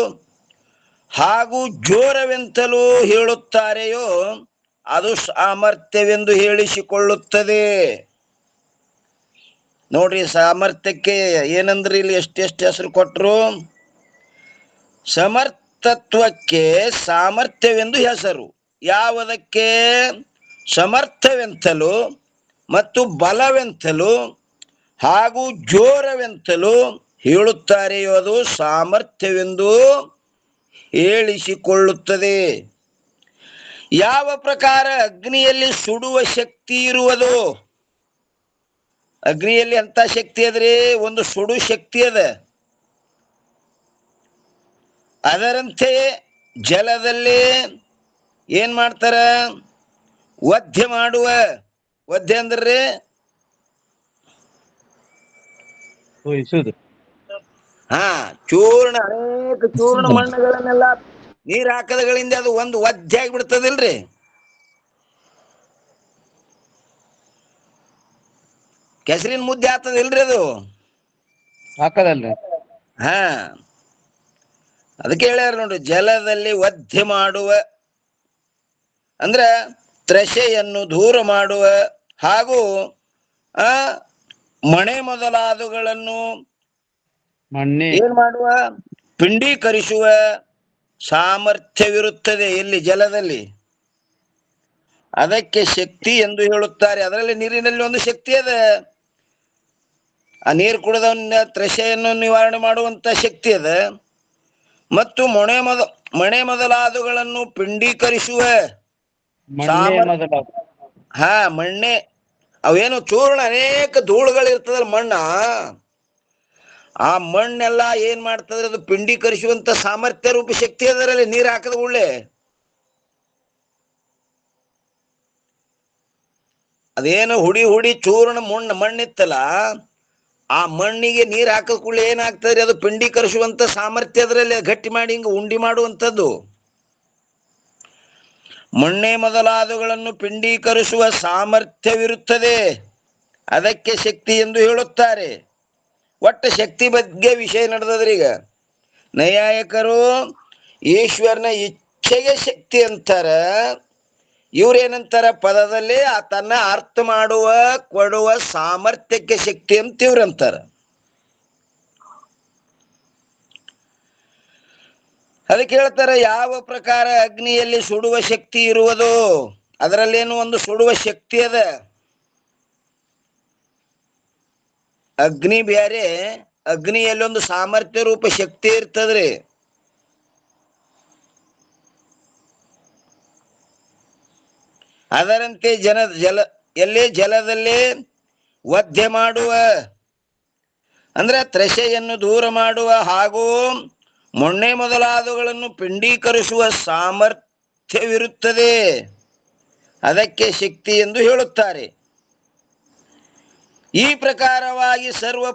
ಹಾಗೂ ಜೋರವೆಂತಲೂ ಹೇಳುತ್ತಾರೆಯೋ ಅದು ಸಾಮರ್ಥ್ಯವೆಂದು ಹೇಳಿಸಿಕೊಳ್ಳುತ್ತದೆ. ನೋಡ್ರಿ, ಸಾಮರ್ಥ್ಯಕ್ಕೆ ಏನಂದ್ರಿ ಇಲ್ಲಿ ಎಷ್ಟೆಷ್ಟು ಹೆಸರು ಕೊಟ್ರು. ಸಮರ್ಥತ್ವಕ್ಕೆ ಸಾಮರ್ಥ್ಯವೆಂದು ಹೆಸರು. ಯಾವುದಕ್ಕೆ ಸಮರ್ಥವೆಂತಲೂ ಮತ್ತು ಬಲವೆಂತಲೂ ಹಾಗೂ ಜೋರವೆಂತಲೂ ಹೇಳುತ್ತಾರೆಯೋ ಅದು ಸಾಮರ್ಥ್ಯವೆಂದು ಹೇಳಿಸಿಕೊಳ್ಳುತ್ತದೆ. ಯಾವ ಪ್ರಕಾರ ಅಗ್ನಿಯಲ್ಲಿ ಸುಡುವ ಶಕ್ತಿ ಇರುವುದು. ಅಗ್ನಿಯಲ್ಲಿ ಅಂತ ಶಕ್ತಿ ಅದ್ರಿ, ಒಂದು ಸುಡು ಶಕ್ತಿ ಅದ. ಅದರಂತೆ ಜಲದಲ್ಲಿ ಏನ್ ಮಾಡ್ತಾರ, ವಧ್ಯ ಮಾಡುವ. ವಧ್ಯ ಅಂದ್ರೆ ಚೂರ್ಣ, ಅನೇಕ ಚೂರ್ಣ ಮಣ್ಣುಗಳನ್ನೆಲ್ಲ ನೀರ್ ಹಾಕದಗಳಿಂದ ಅದು ಒಂದು ವಧ್ಯ ಆಗಿಬಿಡ್ತದಿಲ್ರಿ. ಕೆಸರಿನ ಮುದ್ದೆ ಆಗ್ತದಿಲ್ರಿ ಅದು ಹಾಕದಲ್ರಿ. ಅದಕ್ಕೆ ಹೇಳ್ಯಾರ ನೋಡ್ರಿ, ಜಲದಲ್ಲಿ ವಧ್ಯ ಮಾಡುವ ಅಂದ್ರ ತ್ರಷೆಯನ್ನು ದೂರ ಮಾಡುವ ಹಾಗೂ ಮಣೆ ಮೊದಲಾದವುಗಳನ್ನು ಏನ್ ಮಾಡುವ, ಪಿಂಡೀಕರಿಸುವ ಸಾಮರ್ಥ್ಯವಿರುತ್ತದೆ. ಎಲ್ಲಿ? ಜಲದಲ್ಲಿ. ಅದಕ್ಕೆ ಶಕ್ತಿ ಎಂದು ಹೇಳುತ್ತಾರೆ. ಅದರಲ್ಲಿ ನೀರಿನಲ್ಲಿ ಒಂದು ಶಕ್ತಿ ಅದ. ಆ ನೀರು ಕುಡಿದವನ್ನ ತ್ರಷೆಯನ್ನು ನಿವಾರಣೆ ಮಾಡುವಂತ ಶಕ್ತಿ ಅದ. ಮತ್ತು ಮಣೆ ಮೊದಲಾದವುಗಳನ್ನು ಪಿಂಡೀಕರಿಸುವ ಮಣ್ಣೆ, ಅವೇನು ಚೂರ್ಣ, ಅನೇಕ ಧೂಳುಗಳಿರ್ತದಲ್ಲ ಮಣ್ಣ, ಆ ಮಣ್ಣೆಲ್ಲ ಏನ್ ಮಾಡ್ತದ್ರೆ ಅದು ಪಿಂಡೀಕರಿಸುವಂತ ಸಾಮರ್ಥ್ಯ ರೂಪಿ ಶಕ್ತಿ ಅದರಲ್ಲಿ ನೀರ್ ಹಾಕದ ಉಳ್ಳೆ. ಅದೇನು ಹುಡಿ ಚೂರ್ಣ ಮಣ್ಣಿತ್ತಲ್ಲ, ಆ ಮಣ್ಣಿಗೆ ನೀರ್ ಹಾಕದ ಕೂಡಲೇ ಏನಾಗ್ತದ್ರಿ, ಅದು ಪಿಂಡೀಕರಿಸುವಂತ ಸಾಮರ್ಥ್ಯ ಅದರಲ್ಲಿ ಗಟ್ಟಿ ಮಾಡಿ ಹಿಂಗ ಉಂಡಿ ಮಾಡುವಂಥದ್ದು. ಮಣ್ಣೆ ಮೊದಲಾದವುಗಳನ್ನು ಪಿಂಡೀಕರಿಸುವ ಸಾಮರ್ಥ್ಯವಿರುತ್ತದೆ. ಅದಕ್ಕೆ ಶಕ್ತಿ ಎಂದು ಹೇಳುತ್ತಾರೆ. ಒಟ್ಟ ಶಕ್ತಿ ಬಗ್ಗೆ ವಿಷಯ ನಡೆದದ್ರಿ. ಈಗ ನೈಯಾಯಿಕರು ಈಶ್ವರನ ಇಚ್ಛೆಗೆ ಶಕ್ತಿ ಅಂತಾರ. ಇವ್ರೇನಂತಾರ, ಪದದಲ್ಲಿ ತನ್ನ ಅರ್ಥ ಮಾಡುವ ಕೊಡುವ ಸಾಮರ್ಥ್ಯಕ್ಕೆ ಶಕ್ತಿ ಅಂತ ಇವ್ರಂತಾರ. ಅದಕ್ಕೆ ಹೇಳ್ತಾರ, ಯಾವ ಪ್ರಕಾರ ಅಗ್ನಿಯಲ್ಲಿ ಸುಡುವ ಶಕ್ತಿ ಇರುವುದು. ಅದರಲ್ಲೇನು ಒಂದು ಸುಡುವ ಶಕ್ತಿ ಅದ. ಅಗ್ನಿ ಬ್ಯಾರೆ, ಅಗ್ನಿಯಲ್ಲಿ ಒಂದು ಸಾಮರ್ಥ್ಯ ರೂಪ ಶಕ್ತಿ ಇರ್ತದ್ರಿ. ಅದರಂತೆ ಜಲದಲ್ಲಿ ವಧ್ಯ ಮಾಡುವ ಅಂದ್ರೆ ತ್ರಷೆಯನ್ನು ದೂರ ಮಾಡುವ ಹಾಗೂ ಮೊಣ್ಣೆ ಮೊದಲಾದವುಗಳನ್ನು ಪಿಂಡೀಕರಿಸುವ ಸಾಮರ್ಥ್ಯವಿರುತ್ತದೆ. ಅದಕ್ಕೆ ಶಕ್ತಿ ಎಂದು ಹೇಳುತ್ತಾರೆ. ಈ ಪ್ರಕಾರವಾಗಿ ಸರ್ವ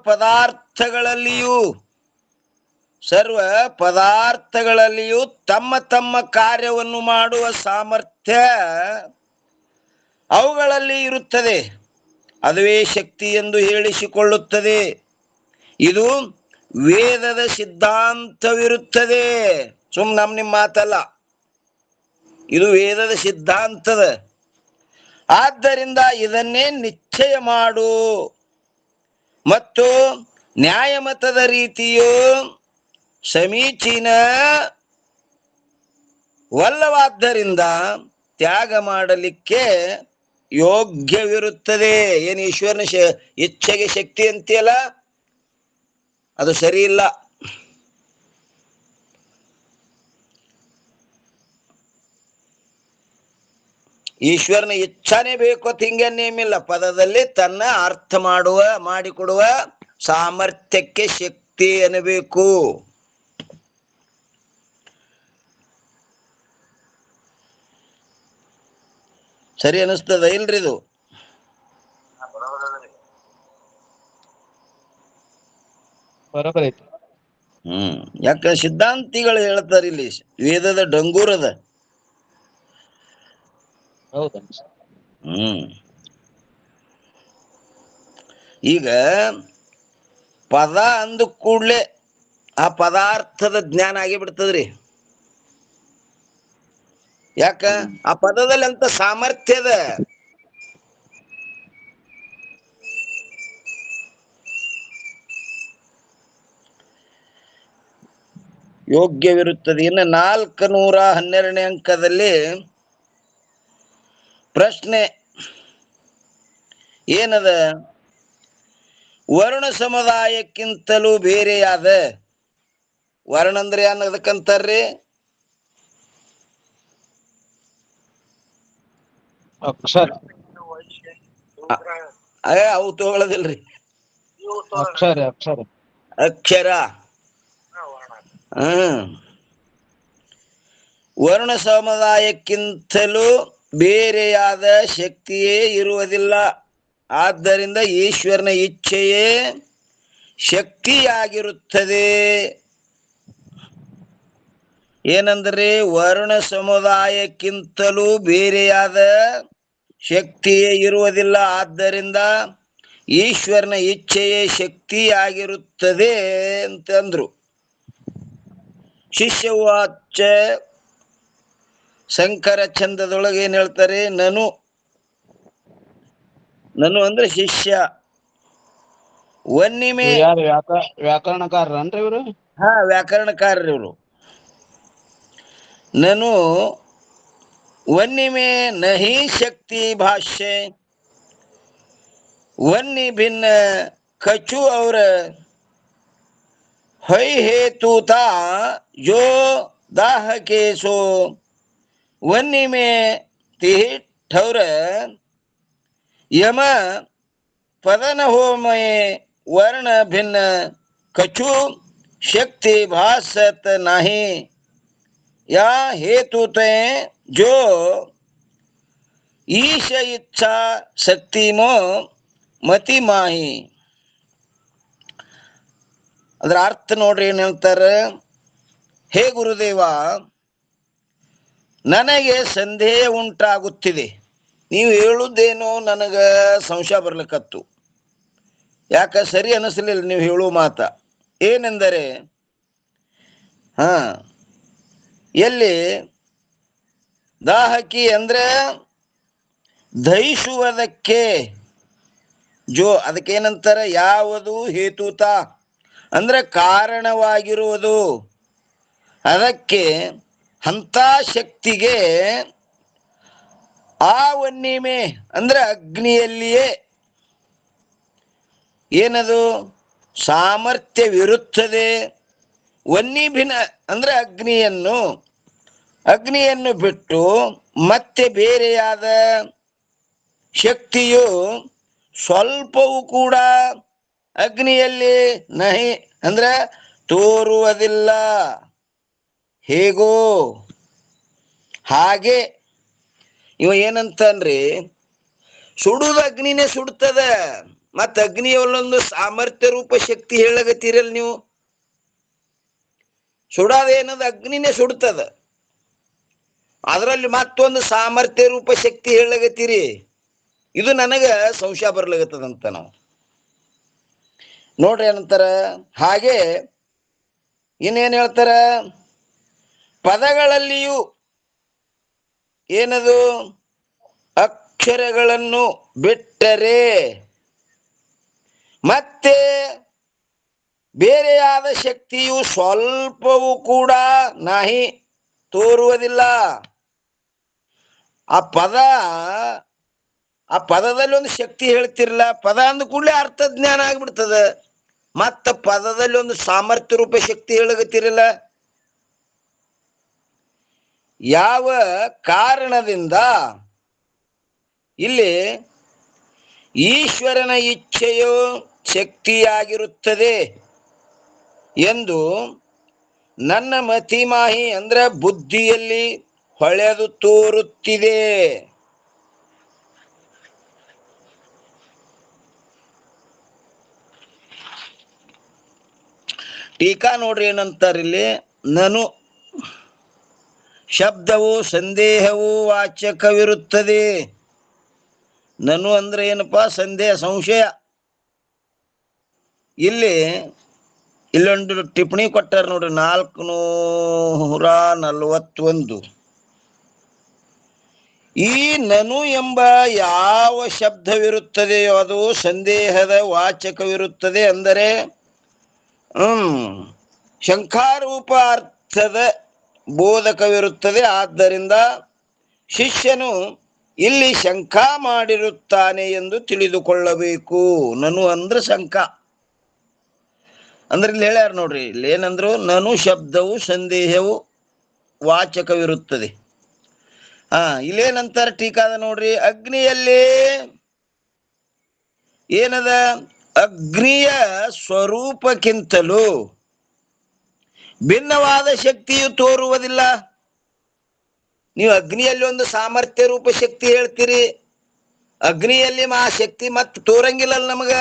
ಪದಾರ್ಥಗಳಲ್ಲಿಯೂ ತಮ್ಮ ತಮ್ಮ ಕಾರ್ಯವನ್ನು ಮಾಡುವ ಸಾಮರ್ಥ್ಯ ಅವುಗಳಲ್ಲಿ ಇರುತ್ತದೆ. ಅದುವೇ ಶಕ್ತಿ ಎಂದು ಹೇಳಿಸಿಕೊಳ್ಳುತ್ತದೆ. ಇದು ವೇದದ ಸಿದ್ಧಾಂತವಿರುತ್ತದೆ. ನಿಮ್ಮ ಮಾತಲ್ಲ, ಇದು ವೇದದ ಸಿದ್ಧಾಂತದ. ಆದ್ದರಿಂದ ಇದನ್ನೇ ನಿಶ್ಚಯ ಮಾಡು ಮತ್ತು ನ್ಯಾಯಮತದ ರೀತಿಯು ಸಮೀಚೀನವಲ್ಲವಾದ್ದರಿಂದ ತ್ಯಾಗ ಮಾಡಲಿಕ್ಕೆ ಯೋಗ್ಯವಿರುತ್ತದೆ. ಏನು ಈಶ್ವರನ ಇಚ್ಛೆಗೆ ಶಕ್ತಿ ಅಂತೀಯಲ್ಲ, ಅದು ಸರಿ ಇಲ್ಲ. ಈಶ್ವರನ ಇಚ್ಛಾನೇ ಬೇಕು ಅಂತ ಹಿಂಗೆ ನೇಮಿಲ್ಲ. ಪದದಲ್ಲಿ ತನ್ನ ಅರ್ಥ ಮಾಡಿಕೊಡುವ ಸಾಮರ್ಥ್ಯಕ್ಕೆ ಶಕ್ತಿ ಅನ್ನಬೇಕು. ಸರಿ ಅನಿಸ್ತದ ಇಲ್ರಿ ಇದು? ಬರೋಬರ್ ಐತಿ. ಯಾಕ ಸಿದ್ಧಾಂತಿಗಳು ಹೇಳ್ತಾರ ಇಲ್ಲಿ ವೇದದ ಡಂಗೂರದ. ಹೌದಾ? ಈಗ ಪದ ಅಂದ ಕೂಡ್ಲೆ ಆ ಪದಾರ್ಥದ ಜ್ಞಾನ ಆಗಿ ಬಿಡ್ತದ್ರಿ. ಯಾಕ ಆ ಪದದಲ್ಲಿ ಅಂತ ಸಾಮರ್ಥ್ಯದ. ಯೋಗ್ಯವಿರುತ್ತದೆ. ಇನ್ನು 412ನೇ ಅಂಕದಲ್ಲಿ ಪ್ರಶ್ನೆ ಏನದ? ವರ್ಣ ಸಮುದಾಯಕ್ಕಿಂತಲೂ ಬೇರೆಯಾದ ವರ್ಣ ಅಂದ್ರೆ ಏನ್ ಅದಕ್ಕಂತಾರ್ರಿ? ಅಕ್ಷರ. ಅವು ತಗೊಳ್ಳೋದಿಲ್ರಿ. ಅಕ್ಷರ ಅಕ್ಷರ ಅಕ್ಷರ. ವರ್ಣ ಸಮುದಾಯಕ್ಕಿಂತಲೂ ಬೇರೆಯಾದ ಶಕ್ತಿಯೇ ಇರುವುದಿಲ್ಲ. ಆದ್ದರಿಂದ ಈಶ್ವರನ ಇಚ್ಛೆಯೇ ಶಕ್ತಿಯಾಗಿರುತ್ತದೆ. ಏನಂದ್ರೆ ವರ್ಣ ಸಮುದಾಯಕ್ಕಿಂತಲೂ ಬೇರೆಯಾದ ಶಕ್ತಿಯೇ ಇರುವುದಿಲ್ಲ. ಆದ್ದರಿಂದ ಈಶ್ವರನ ಇಚ್ಛೆಯೇ ಶಕ್ತಿಯಾಗಿರುತ್ತದೆ ಅಂತಂದ್ರು. ಶಿಷ್ಯವಾಚ ಶಂಕರ ಛಂದದೊಳಗೆ ಏನ್ ಹೇಳ್ತಾರೆ? ನನು ಅಂದ್ರೆ ಶಿಷ್ಯ. ವನ್ನಿಮೆ ಯಾರು ವ್ಯಾಕರಣಕಾರನ್ರಿ ಇವ್ರು? ವ್ಯಾಕರಣಕಾರರು ಇವರು. ನನು ವನ್ನಿಮೆ ನಹಿ ಶಕ್ತಿ ಭಾಷ್ಯ वन्य भिन्न कछु और है हेतुता जो दाह के सो वन्य में तिहि ठौर यम पदन हो में वर्ण भिन्न कछु शक्ति भासत नहीं या हेतुते जो ईश इच्छा शक्ति मो ಮತಿ ಮಾಹಿ. ಅದರ ಅರ್ಥ ನೋಡ್ರಿ ಏನ್ ಹೇಳ್ತಾರೆ? ಹೇ ಗುರುದೇವ, ನನಗೆ ಸಂದೇಹ ಉಂಟಾಗುತ್ತಿದೆ. ನೀವು ಹೇಳುವುದೇನೋ ನನಗ ಸಂಶಯ ಬರ್ಲಿಕ್ಕತ್ತು. ಯಾಕ ಸರಿ ಅನಿಸ್ಲಿಲ್ಲ ನೀವು ಹೇಳುವ ಮಾತ. ಏನೆಂದರೆ ಎಲ್ಲಿ ದಾಹಕಿ ಅಂದ್ರೆ ದಹಿಸುವುದಕ್ಕೆ, ಜೋ ಅದಕ್ಕೇನಂತಾರ? ಯಾವುದು ಹೇತುತ ಅಂದ್ರೆ ಕಾರಣವಾಗಿರುವುದು. ಅದಕ್ಕೆ ಅಂತ ಶಕ್ತಿಗೆ ಆ ವನ್ನಿಮೆ ಅಂದ್ರೆ ಅಗ್ನಿಯಲ್ಲಿಯೇ ಏನದು ಸಾಮರ್ಥ್ಯವಿರುತ್ತದೆ. ವನ್ನಿಭಿನ ಅಂದ್ರೆ ಅಗ್ನಿಯನ್ನು ಬಿಟ್ಟು ಮತ್ತೆ ಬೇರೆಯಾದ ಶಕ್ತಿಯು ಸ್ವಲ್ಪವೂ ಕೂಡ ಅಗ್ನಿಯಲ್ಲಿ ನಹಿ ಅಂದ್ರೆ ತೋರುವುದಿಲ್ಲ. ಹೇಗೋ ಹಾಗೆ ಇವ ಏನಂತನ್ರಿ, ಸುಡುದ ಅಗ್ನಿನೇ ಸುಡ್ತದ. ಮತ್ತ ಅಗ್ನಿಯಲ್ಲೊಂದು ಸಾಮರ್ಥ್ಯ ರೂಪ ಶಕ್ತಿ ಹೇಳಗತ್ತೀರಲ್ ನೀವು. ಸುಡೋದೇನದ ಅಗ್ನಿನೇ ಸುಡ್ತದ, ಅದರಲ್ಲಿ ಮತ್ತೊಂದು ಸಾಮರ್ಥ್ಯ ರೂಪ ಶಕ್ತಿ ಹೇಳಗತ್ತೀರಿ. ಇದು ನನಗ ಸಂಶಯ ಬರ್ಲಾಗತ್ತದಂತ ನಾವು ನೋಡ್ರಿ ಏನಂತಾರ. ಹಾಗೆ ಇನ್ನೇನ್ ಹೇಳ್ತಾರ? ಪದಗಳಲ್ಲಿಯೂ ಏನದು ಅಕ್ಷರಗಳನ್ನು ಬಿಟ್ಟರೆ ಮತ್ತೆ ಬೇರೆಯಾದ ಶಕ್ತಿಯು ಸ್ವಲ್ಪವೂ ಕೂಡ ನಾಹಿ ತೋರುವುದಿಲ್ಲ. ಆ ಪದದಲ್ಲಿ ಒಂದು ಶಕ್ತಿ ಹೇಳ್ತಿರಲ್ಲ, ಪದ ಅಂದ ಕೂಡಲೇ ಅರ್ಥ ಜ್ಞಾನ ಆಗ್ಬಿಡ್ತದ. ಮತ್ತ ಪದದಲ್ಲಿ ಒಂದು ಸಾಮರ್ಥ್ಯ ರೂಪ ಶಕ್ತಿ ಹೇಳಗತ್ತಿರಲ್ಲ. ಯಾವ ಕಾರಣದಿಂದ ಇಲ್ಲಿ ಈಶ್ವರನ ಇಚ್ಛೆಯು ಶಕ್ತಿಯಾಗಿರುತ್ತದೆ ಎಂದು ನನ್ನ ಮತಿಮಾಹಿ ಅಂದ್ರೆ ಬುದ್ಧಿಯಲ್ಲಿ ಹೊಳೆದು ತೋರುತ್ತಿದೆ. ಟೀಕಾ ನೋಡ್ರಿ ಏನಂತಾರೆ ಇಲ್ಲಿ, ನನು ಶಬ್ದವು ಸಂದೇಹವು ವಾಚಕವಿರುತ್ತದೆ. ನನು ಅಂದ್ರೆ ಏನಪ್ಪಾ? ಸಂದೇಹ, ಸಂಶಯ. ಇಲ್ಲೊಂದು ಟಿಪ್ಪಣಿ ಕೊಟ್ಟಾರ ನೋಡ್ರಿ, 441. ಈ ನನು ಎಂಬ ಯಾವ ಶಬ್ದವಿರುತ್ತದೆಯೋ ಅದು ಸಂದೇಹದ ವಾಚಕವಿರುತ್ತದೆ. ಅಂದರೆ ಶಂಕಾರೂಪ ಅರ್ಥದ ಬೋಧಕವಿರುತ್ತದೆ. ಆದ್ದರಿಂದ ಶಿಷ್ಯನು ಇಲ್ಲಿ ಶಂಕಾ ಮಾಡಿರುತ್ತಾನೆ ಎಂದು ತಿಳಿದುಕೊಳ್ಳಬೇಕು. ನನು ಅಂದ್ರೆ ಶಂಕಾ ಅಂದ್ರೆ ಇಲ್ಲಿ ಹೇಳ್ಯಾರ ನೋಡ್ರಿ, ಇಲ್ಲಿ ಏನಂದ್ರು, ನನು ಶಬ್ದವು ಸಂದೇಹವು ವಾಚಕವಿರುತ್ತದೆ. ಇಲ್ಲೇನಂತಾರ ಟೀಕಾದ ನೋಡ್ರಿ, ಅಗ್ನಿಯಲ್ಲಿ ಏನದ? ಅಗ್ನಿಯ ಸ್ವರೂಪಕ್ಕಿಂತಲೂ ಭಿನ್ನವಾದ ಶಕ್ತಿಯು ತೋರುವುದಿಲ್ಲ. ನೀವು ಅಗ್ನಿಯಲ್ಲಿ ಒಂದು ಸಾಮರ್ಥ್ಯ ರೂಪ ಶಕ್ತಿ ಹೇಳ್ತೀರಿ, ಅಗ್ನಿಯಲ್ಲಿ ಆ ಶಕ್ತಿ ಮತ್ತೆ ತೋರಂಗಿಲ್ಲಲ್ಲ ನಮಗ.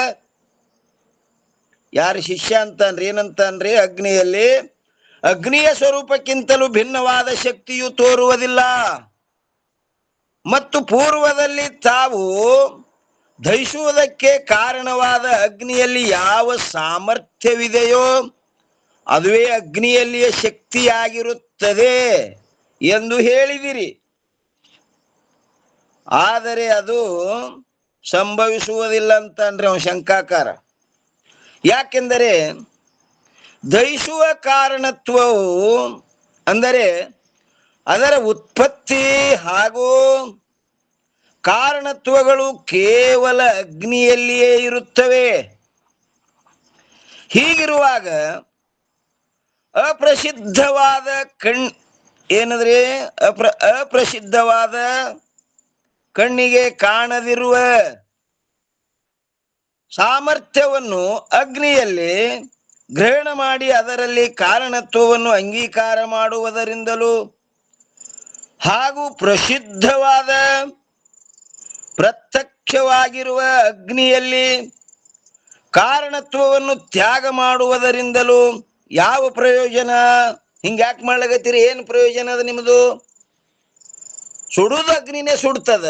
ಯಾರು ಶಿಷ್ಯ ಅಂತನ್ರಿ, ಏನಂತನ್ರಿ? ಅಗ್ನಿಯಲ್ಲಿ ಅಗ್ನಿಯ ಸ್ವರೂಪಕ್ಕಿಂತಲೂ ಭಿನ್ನವಾದ ಶಕ್ತಿಯು ತೋರುವುದಿಲ್ಲ. ಮತ್ತು ಪೂರ್ವದಲ್ಲಿ ತಾವು ದಹಿಸುವುದಕ್ಕೆ ಕಾರಣವಾದ ಅಗ್ನಿಯಲ್ಲಿ ಯಾವ ಸಾಮರ್ಥ್ಯವಿದೆಯೋ ಅದುವೇ ಅಗ್ನಿಯಲ್ಲಿಯ ಶಕ್ತಿಯಾಗಿರುತ್ತದೆ ಎಂದು ಹೇಳಿದಿರಿ. ಆದರೆ ಅದು ಸಂಭವಿಸುವುದಿಲ್ಲ ಅಂತನ್ರಿ ಅವನು ಶಂಕಾಕಾರ. ಯಾಕೆಂದರೆ ದಹಿಸುವ ಕಾರಣತ್ವವು ಅಂದರೆ ಅದರ ಉತ್ಪತ್ತಿ ಹಾಗೂ ಕಾರಣತ್ವಗಳು ಕೇವಲ ಅಗ್ನಿಯಲ್ಲಿಯೇ ಇರುತ್ತವೆ. ಹೀಗಿರುವಾಗ ಅಪ್ರಸಿದ್ಧವಾದ ಏನಂದ್ರೆ ಅಪ್ರಸಿದ್ಧವಾದ ಕಣ್ಣಿಗೆ ಕಾಣದಿರುವ ಸಾಮರ್ಥ್ಯವನ್ನು ಅಗ್ನಿಯಲ್ಲಿ ಗ್ರಹಣ ಮಾಡಿ ಅದರಲ್ಲಿ ಕಾರಣತ್ವವನ್ನು ಅಂಗೀಕಾರ ಮಾಡುವುದರಿಂದಲೂ ಹಾಗೂ ಪ್ರಸಿದ್ಧವಾದ ಪ್ರತ್ಯಕ್ಷವಾಗಿರುವ ಅಗ್ನಿಯಲ್ಲಿ ಕಾರಣತ್ವವನ್ನು ತ್ಯಾಗ ಮಾಡುವುದರಿಂದಲೂ ಯಾವ ಪ್ರಯೋಜನ? ಹಿಂಗ್ಯಾಕೆ ಮಾಡ್ಲಾಗತ್ತೀರಿ? ಏನು ಪ್ರಯೋಜನ ಅದ ನಿಮ್ಮದು? ಸುಡುದು ಅಗ್ನಿನೇ ಸುಡ್ತದ,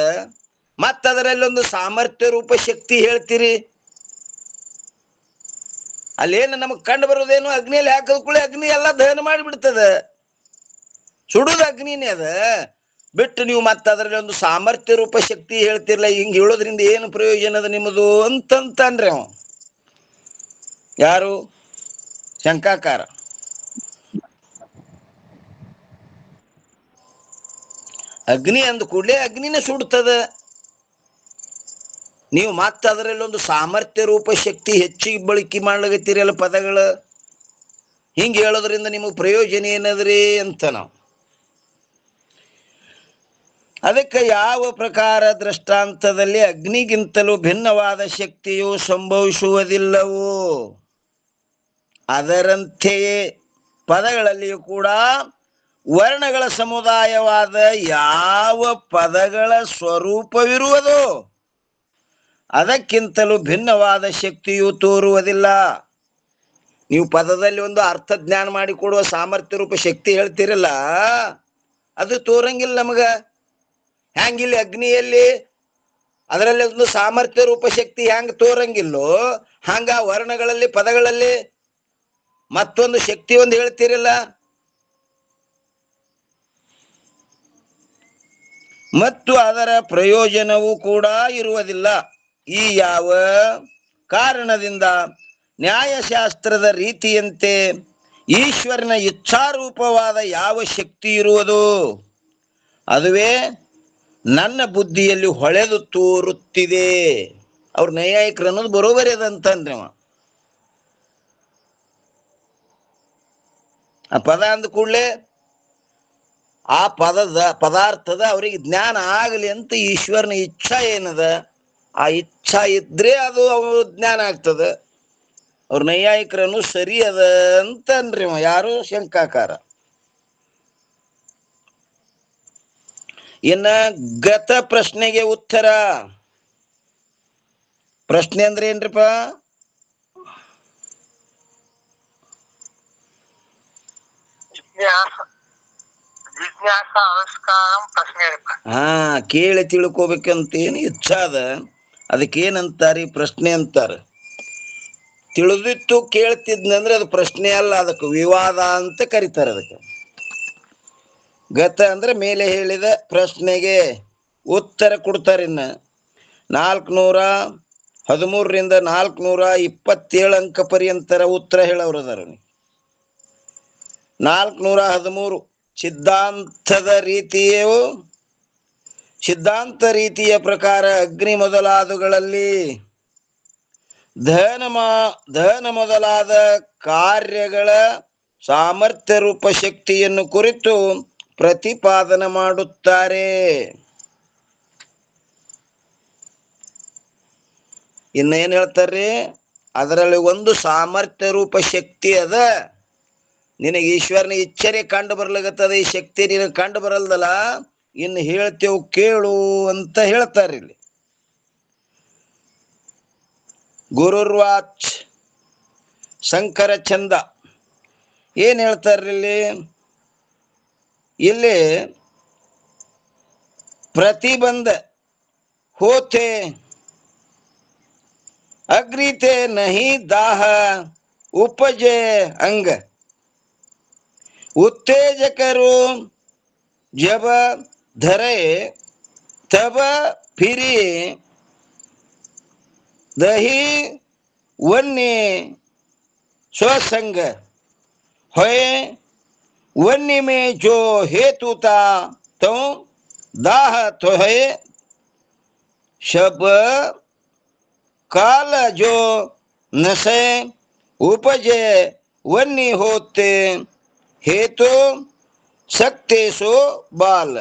ಮತ್ತದರಲ್ಲಿ ಒಂದು ಸಾಮರ್ಥ್ಯ ರೂಪ ಶಕ್ತಿ ಹೇಳ್ತೀರಿ. ಅಲ್ಲೇನು ನಮಗ್ ಕಂಡು ಬರೋದೇನು? ಅಗ್ನಿಯಲ್ಲಿ ಹಾಕದ ಕೂಡ ಅಗ್ನಿ ಎಲ್ಲ ದಹನ ಮಾಡಿಬಿಡ್ತದ. ಸುಡುದು ಅಗ್ನಿನೇ ಅದ, ಬಿಟ್ಟು ನೀವು ಮತ್ತೆ ಅದರಲ್ಲಿ ಒಂದು ಸಾಮರ್ಥ್ಯ ರೂಪ ಶಕ್ತಿ ಹೇಳ್ತಿರ್ಲ. ಹಿಂಗ್ ಹೇಳೋದ್ರಿಂದ ಏನು ಪ್ರಯೋಜನ ಅದ ನಿಮ್ಮದು ಅಂತಂತಾನ್ರಿ ಅವ. ಯಾರು? ಶಂಕಾಕಾರ. ಅಗ್ನಿ ಅಂದ ಕೂಡಲೇ ಅಗ್ನಿನೇ ಸುಡ್ತದ. ನೀವು ಮತ್ತೆ ಅದರಲ್ಲಿ ಒಂದು ಸಾಮರ್ಥ್ಯ ರೂಪ ಶಕ್ತಿ ಹೆಚ್ಚಿಗೆ ಬಳಕೆ ಮಾಡ್ಲಾಗತ್ತೀರಲ್ಲ ಪದಗಳು. ಹಿಂಗೆ ಹೇಳೋದ್ರಿಂದ ನಿಮಗೆ ಪ್ರಯೋಜನ ಏನದ್ರಿ ಅಂತ ನಾವು ಅದಕ್ಕೆ ಯಾವ ಪ್ರಕಾರ ದೃಷ್ಟಾಂತದಲ್ಲಿ ಅಗ್ನಿಗಿಂತಲೂ ಭಿನ್ನವಾದ ಶಕ್ತಿಯು ಸಂಭವಿಸುವುದಿಲ್ಲವೋ ಅದರಂತೆಯೇ ಪದಗಳಲ್ಲಿಯೂ ಕೂಡ ವರ್ಣಗಳ ಸಮುದಾಯವಾದ ಯಾವ ಪದಗಳ ಸ್ವರೂಪವಿರುವುದೋ ಅದಕ್ಕಿಂತಲೂ ಭಿನ್ನವಾದ ಶಕ್ತಿಯು ತೋರುವುದಿಲ್ಲ. ನೀವು ಪದದಲ್ಲಿ ಒಂದು ಅರ್ಥ ಜ್ಞಾನ ಮಾಡಿಕೊಡುವ ಸಾಮರ್ಥ್ಯ ರೂಪ ಶಕ್ತಿ ಹೇಳ್ತಿರಲ್ಲ, ಅದು ತೋರಂಗಿಲ್ಲ ನಮಗ. ಹ್ಯಾಂಗಿಲ್ಲಿ ಅಗ್ನಿಯಲ್ಲಿ ಅದರಲ್ಲಿ ಒಂದು ಸಾಮರ್ಥ್ಯ ರೂಪ ಶಕ್ತಿ ಹ್ಯಾಂಗ ತೋರಂಗಿಲ್ಲೋ ಹಂಗ ವರ್ಣಗಳಲ್ಲಿ ಪದಗಳಲ್ಲಿ ಮತ್ತೊಂದು ಶಕ್ತಿ ಒಂದು ಹೇಳ್ತಿರಲ್ಲ. ಮತ್ತು ಅದರ ಪ್ರಯೋಜನವೂ ಕೂಡ ಇರುವುದಿಲ್ಲ. ಈ ಯಾವ ಕಾರಣದಿಂದ ನ್ಯಾಯಶಾಸ್ತ್ರದ ರೀತಿಯಂತೆ ಈಶ್ವರನ ಇಚ್ಛಾರೂಪವಾದ ಯಾವ ಶಕ್ತಿ ಇರುವುದೋ ಅದುವೇ ನನ್ನ ಬುದ್ಧಿಯಲ್ಲಿ ಹೊಳೆದು ತೋರುತ್ತಿದೆ. ಅವ್ರ ನ್ಯಾಯಿಕರು ಅನ್ನೋದು ಬರೋಬರಿ ಅದಂತಂದ್ರೆ ಆ ಪದ ಅಂದ ಕೂಡಲೇ ಆ ಪದಾರ್ಥದ ಅವ್ರಿಗೆ ಜ್ಞಾನ ಆಗಲಿ ಅಂತ ಈಶ್ವರನ ಇಚ್ಛಾ ಏನದ, ಆ ಇಚ್ಛಾ ಇದ್ರೆ ಅದು ಅವ್ರ ಜ್ಞಾನ ಆಗ್ತದ. ಅವ್ರ ನೈಯಾಯಿಕರನ್ನು ಸರಿ ಅದ ಅಂತ ಅನ್ರಿ ಯಾರು ಶಂಕಾಕಾರ. ಇನ್ನ ಗತ ಪ್ರಶ್ನೆಗೆ ಉತ್ತರ. ಪ್ರಶ್ನೆ ಅಂದ್ರೆ ಏನ್ರಿಪ್ಪ? ಜಿಜ್ಞಾಸ ಆವಿಷ್ಕಾರ ಪ್ರಶ್ನೆ. ಕೇಳಿ ತಿಳ್ಕೊಬೇಕಂತ ಏನು ಇಚ್ಛಾ ಅದ, ಅದಕ್ಕೇನಂತಾರಿ? ಪ್ರಶ್ನೆ ಅಂತಾರ. ತಿಳಿದಿತ್ತು ಕೇಳ್ತಿದ್ನಂದ್ರೆ ಅದು ಪ್ರಶ್ನೆ ಅಲ್ಲ, ಅದಕ್ಕೆ ವಿವಾದ ಅಂತ ಕರೀತಾರೆ. ಅದಕ್ಕೆ ಗತ ಅಂದ್ರೆ ಮೇಲೆ ಹೇಳಿದ ಪ್ರಶ್ನೆಗೆ ಉತ್ತರ ಕೊಡ್ತಾರೆ. ಇನ್ನ 413ರಿಂದ 427 ಅಂಕ ಪರ್ಯಂತರ ಉತ್ತರ ಹೇಳೋರದಾರ. 413 ಸಿದ್ಧಾಂತ ರೀತಿಯ ಪ್ರಕಾರ ಅಗ್ನಿ ಮೊದಲಾದವುಗಳಲ್ಲಿ ದಹನ ಮೊದಲಾದ ಕಾರ್ಯಗಳ ಸಾಮರ್ಥ್ಯ ರೂಪ ಶಕ್ತಿಯನ್ನು ಕುರಿತು ಪ್ರತಿಪಾದನೆ ಮಾಡುತ್ತಾರೆ. ಇನ್ನೇನ್ ಹೇಳ್ತಾರ್ರಿ? ಅದರಲ್ಲಿ ಒಂದು ಸಾಮರ್ಥ್ಯ ರೂಪ ಶಕ್ತಿ ಅದ. ನಿನಗೆ ಈಶ್ವರನ ಇಚ್ಛರೆ ಕಂಡು ಬರ್ಲಾಗತ್ತದ, ಈ ಶಕ್ತಿ ನಿನಗೆ ಕಂಡು ಬರಲ್ದಲ್ಲ, ಇನ್ನು ಹೇಳ್ತೇವ್ ಕೇಳು ಅಂತ ಹೇಳ್ತಾರೆ. ಇಲ್ಲಿ ಗುರುರ್ವಾಚ್ ಶಂಕರ ಚಂದ ಏನ್ ಹೇಳ್ತಾರ್ರಿ? ಇಲ್ಲಿ ಪ್ರತಿಬಂಧ ಹೋತೆ अग्निते नहीं दाह उपजे अंग उत्तेजकरो जब धरे तब फिरी दही वन्य स्वसंग होए वन्य में जो हेतु था तो दाह तो है शब काल जो नशे उपजे वन्य होते हेतु शक्ति सो बाल.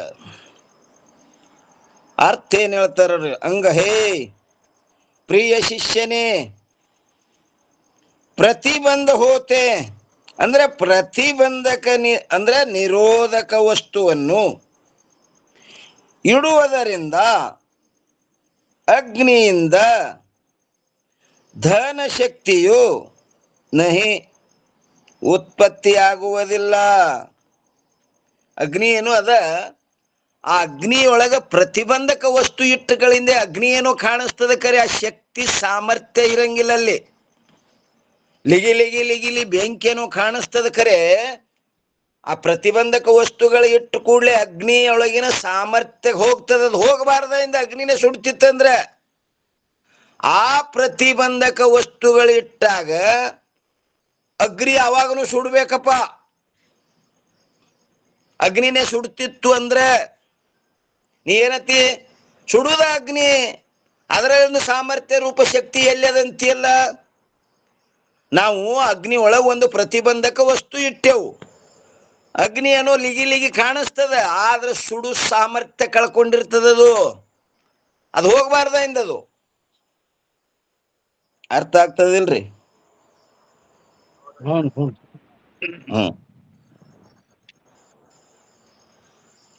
ಅರ್ಥ ಏನ್ ಹೇಳ್ತಾರ? ಅಂಗ ಹೇ ಪ್ರಿಯ ಶಿಷ್ಯನೇ, ಪ್ರತಿಬಂಧ ಹೋತೆ ಅಂದ್ರೆ ಪ್ರತಿಬಂಧಕ ಅಂದ್ರೆ ನಿರೋಧಕ ವಸ್ತುವನ್ನು ಇಡುವುದರಿಂದ ಅಗ್ನಿಯಿಂದ ಧನ ಶಕ್ತಿಯು ನಹಿ ಉತ್ಪತ್ತಿಯಾಗುವುದಿಲ್ಲ. ಅಗ್ನಿ ಏನು ಅದ, ಆ ಅಗ್ನಿಯೊಳಗ ಪ್ರತಿಬಂಧಕ ವಸ್ತು ಇಟ್ಟುಗಳಿಂದ ಅಗ್ನಿ ಏನೋ ಕಾಣಿಸ್ತದ, ಕರೆ ಆ ಶಕ್ತಿ ಸಾಮರ್ಥ್ಯ ಇರಂಗಿಲ್ಲ. ಅಲ್ಲಿ ಲಿಗಿಲಿ ಬೆಂಕಿ ಏನೋ ಕಾಣಿಸ್ತದ, ಕರೆ ಆ ಪ್ರತಿಬಂಧಕ ವಸ್ತುಗಳು ಇಟ್ಟು ಕೂಡಲೇ ಅಗ್ನಿಯೊಳಗಿನ ಸಾಮರ್ಥ್ಯ ಹೋಗ್ತದ. ಅದು ಹೋಗಬಾರ್ದಿಂದ ಅಗ್ನಿನೇ ಸುಡ್ತಿತ್ತಂದ್ರೆ ಆ ಪ್ರತಿಬಂಧಕ ವಸ್ತುಗಳಿಟ್ಟಾಗ ಅಗ್ನಿ ಯಾವಾಗನು ಸುಡ್ಬೇಕಪ್ಪ. ಅಗ್ನಿನೇ ಸುಡ್ತಿತ್ತು ಅಂದ್ರೆ ನೀ ಏನತಿ ಸುಡುದ ಅಗ್ನಿ, ಅದರ ಸಾಮರ್ಥ್ಯ ರೂಪ ಶಕ್ತಿ ಎಲ್ಲದಂತಿಯಲ್ಲ. ನಾವು ಅಗ್ನಿ ಒಳಗೆ ಒಂದು ಪ್ರತಿಬಂಧಕ ವಸ್ತು ಇಟ್ಟೆವು, ಅಗ್ನಿ ಏನೋ ಲಿಗಿ ಕಾಣಿಸ್ತದ, ಆದ್ರೆ ಸುಡು ಸಾಮರ್ಥ್ಯ ಕಳ್ಕೊಂಡಿರ್ತದದು. ಅದು ಹೋಗಬಾರ್ದಿಂದದು. ಅರ್ಥ ಆಗ್ತದಿಲ್ರಿ?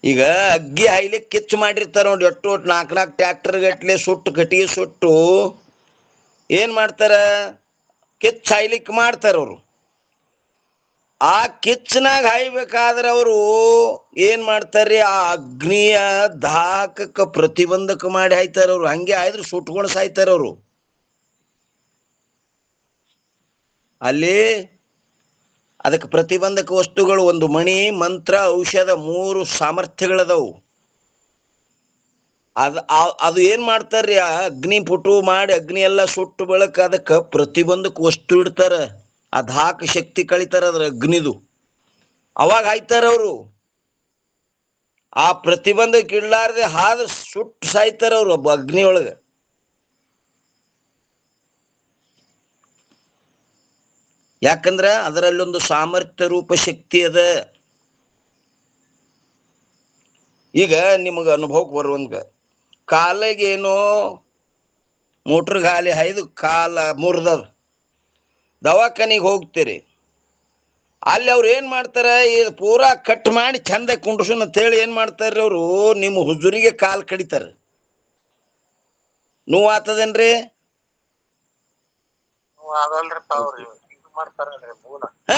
ಈಗ ಅಗ್ಗಿ ಹಾಯ್ಲಿಕ್ಕೆ ಕಿಚ್ಚು ಮಾಡಿರ್ತಾರ ನೋಡಿ, ಒಟ್ಟು 4 ಟ್ರ್ಯಾಕ್ಟರ್ ಗಟ್ಲೆ ಸುಟ್ಟು ಕಟ್ಟಿಗೆ ಸುಟ್ಟು ಏನ್ ಮಾಡ್ತಾರ? ಕಿಚ್ಚು ಹಾಯ್ಲಿಕ್ಕೆ ಮಾಡ್ತಾರ ಅವರು. ಆ ಕಿಚ್ಚನಾಗ ಹಾಯ್ಬೇಕಾದ್ರೆ ಅವರು ಏನ್ ಮಾಡ್ತಾರ್ರಿ? ಆ ಅಗ್ನಿಯ ದಾಹಕಕ್ಕ ಪ್ರತಿಬಂಧಕ ಮಾಡಿ ಹಾಯ್ತಾರ ಅವ್ರು. ಹಂಗೆ ಹಾಯ್ದ್ರು ಸುಟ್ಕೊಂಡು ಸಾಯ್ತಾರ ಅವರು. ಅಲ್ಲಿ ಅದಕ್ಕೆ ಪ್ರತಿಬಂಧಕ ವಸ್ತುಗಳು ಒಂದು ಮಣಿ, ಮಂತ್ರ, ಔಷಧ 3 ಸಾಮರ್ಥ್ಯಗಳದವು. ಅದು ಏನ್ ಮಾಡ್ತಾರ್ರಿ? ಆ ಅಗ್ನಿ ಪುಟು ಮಾಡಿ ಅಗ್ನಿ ಎಲ್ಲ ಸುಟ್ಟು ಬೆಳಕ ಅದಕ್ಕೆ ಪ್ರತಿಬಂಧಕ ವಸ್ತು ಇಡ್ತಾರ. ಆ ದಾಹಕ ಶಕ್ತಿ ಕಳಿತಾರ ಅದ್ರ ಅಗ್ನಿದು, ಅವಾಗ ಹಾಯ್ತಾರ ಅವರು. ಆ ಪ್ರತಿಬಂಧಕ ಇಡ್ಲಾರ್ದೆ ಹಾದ ಸುಟ್ಟು ಸಾಯ್ತಾರ ಅವರು ಅಗ್ನಿಯೊಳಗ. ಯಾಕಂದ್ರ ಅದರಲ್ಲೊಂದು ಸಾಮರ್ಥ್ಯ ರೂಪ ಶಕ್ತಿ ಅದ. ಈಗ ನಿಮಗ ಅನುಭವಕ್ಕೆ ಬರುವಂಗ ಕಾಲಿಗೇನೋ ಮೋಟ್ರ್ ಗಾಲಿ ಹಾಯ್ದು ಕಾಲ ಮುರಿದದ, ದವಾಖಾನಿಗೆ ಹೋಗ್ತೀರಿ. ಅಲ್ಲಿ ಅವ್ರು ಏನ್ ಮಾಡ್ತಾರ, ಈ ಪೂರಾ ಕಟ್ ಮಾಡಿ ಚಂದ ಕುಂಡ್ರಸನ್ ಅಂತ ಹೇಳಿ ಏನ್ ಮಾಡ್ತಾರ್ರಿ ಅವರು, ನಿಮ್ಮ ಹುಜುರಿಗೆ ಕಾಲ್ ಕಡಿತಾರ. ನೋವು ಆತದೇನ್ರಿ?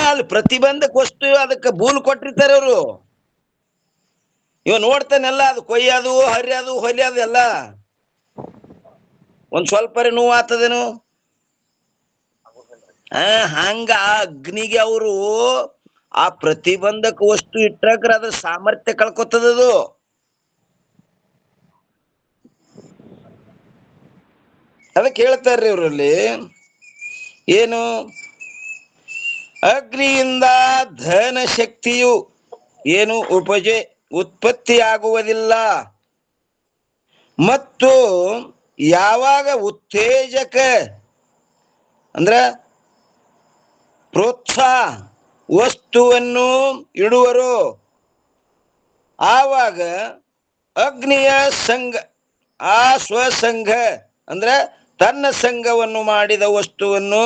ಅಲ್ಲಿ ಪ್ರತಿಬಂಧಕ ವಸ್ತು ಅದಕ್ಕೆ ಬೂಲ್ ಕೊಟ್ಟಿರ್ತಾರೆ ಅವರು. ಇವ ನೋಡ್ತಾನೆಲ್ಲ, ಅದು ಕೊಯ್ಯೋದು, ಹರಿಯೋದು, ಹೊಲಿಯೋದು ಎಲ್ಲ. ಒಂದ್ ಸ್ವಲ್ಪ ನೋವು ಆತದೇನು? ಹಂಗ ಆ ಅಗ್ನಿಗೆ ಅವರು ಆ ಪ್ರತಿಬಂಧಕ ವಸ್ತು ಇಟ್ಟಾಕ್ರ ಅದ್ರ ಸಾಮರ್ಥ್ಯ ಕಳ್ಕೊತದದು. ಅದಕ್ಕೆ ಹೇಳ್ತಾರ್ರಿ ಇವ್ರಲ್ಲಿ ಏನು, ಅಗ್ನಿಯಿಂದ ಧನ ಶಕ್ತಿಯು ಏನು ಉತ್ಪತ್ತಿ ಆಗುವುದಿಲ್ಲ, ಮತ್ತು ಯಾವಾಗ ಉತ್ತೇಜಕ ಅಂದ್ರ ಪ್ರೋತ್ಸಾಹ ವಸ್ತುವನ್ನು ಇಡುವರು, ಆವಾಗ ಅಗ್ನಿಯ ಸಂಘ, ಆ ಸ್ವಸಂಘ ಅಂದ್ರ ತನ್ನ ಸಂಘವನ್ನು ಮಾಡಿದ ವಸ್ತುವನ್ನು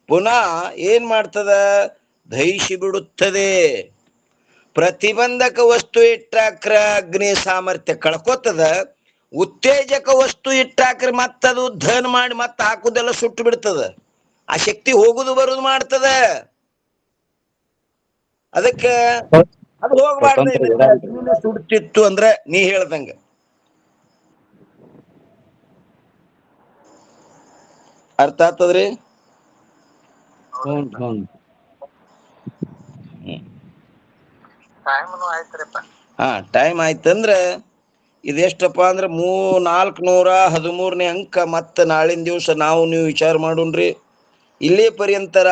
ಪುನಃ ಏನ್ ಮಾಡ್ತದ, ದಹಿಸಿ ಬಿಡುತ್ತದೆ. ಪ್ರತಿಬಂಧಕ ವಸ್ತು ಇಟ್ಟಾಕ್ರ ಅಗ್ನಿ ಸಾಮರ್ಥ್ಯ ಕಳ್ಕೊತದ, ಉತ್ತೇಜಕ ವಸ್ತು ಇಟ್ಟಾಕ್ರ ಮತ್ತದು ಧನ ಮಾಡಿ ಮತ್ತ ಹಾಕುದೆಲ್ಲ ಸುಟ್ಟು ಬಿಡ್ತದ. ಆ ಶಕ್ತಿ ಹೋಗುದು ಬರುದು ಮಾಡ್ತದ. ಅದಕ್ಕೆ ಅದು ಹೋಗ್ಬಾರ್ದು. ಅಗ್ನಿನ ಸುಡ್ತಿತ್ತು ಅಂದ್ರ ನೀ ಹೇಳ್ದಂಗ ಅರ್ಥ ಆಗ್ತದ್ರಿ? ಟೈಮ್ ಆಯ್ತಂದ್ರ ಇದೆಷ್ಟಪ್ಪ ಅಂದ್ರ 413ನೇ ಅಂಕ. ಮತ್ತ ನಾಳಿನ ದಿವಸ ನಾವು ನೀವು ವಿಚಾರ ಮಾಡೋಣ್ರಿ. ಇಲ್ಲೇ ಪರ್ಯಂತರ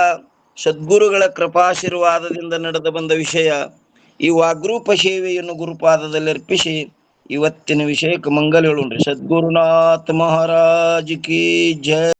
ಸದ್ಗುರುಗಳ ಕೃಪಾಶೀರ್ವಾದದಿಂದ ನಡೆದು ಬಂದ ವಿಷಯ. ಈ ವಾಗ್ರೂಪ ಸೇವೆಯನ್ನು ಗುರುಪಾದದಲ್ಲಿ ಅರ್ಪಿಸಿ ಇವತ್ತಿನ ವಿಷಯಕ್ಕೆ ಮಂಗಲ ಹೇಳೋಣ್ರಿ. ಸದ್ಗುರುನಾಥ ಮಹಾರಾಜ್ ಕಿ ಜಯ.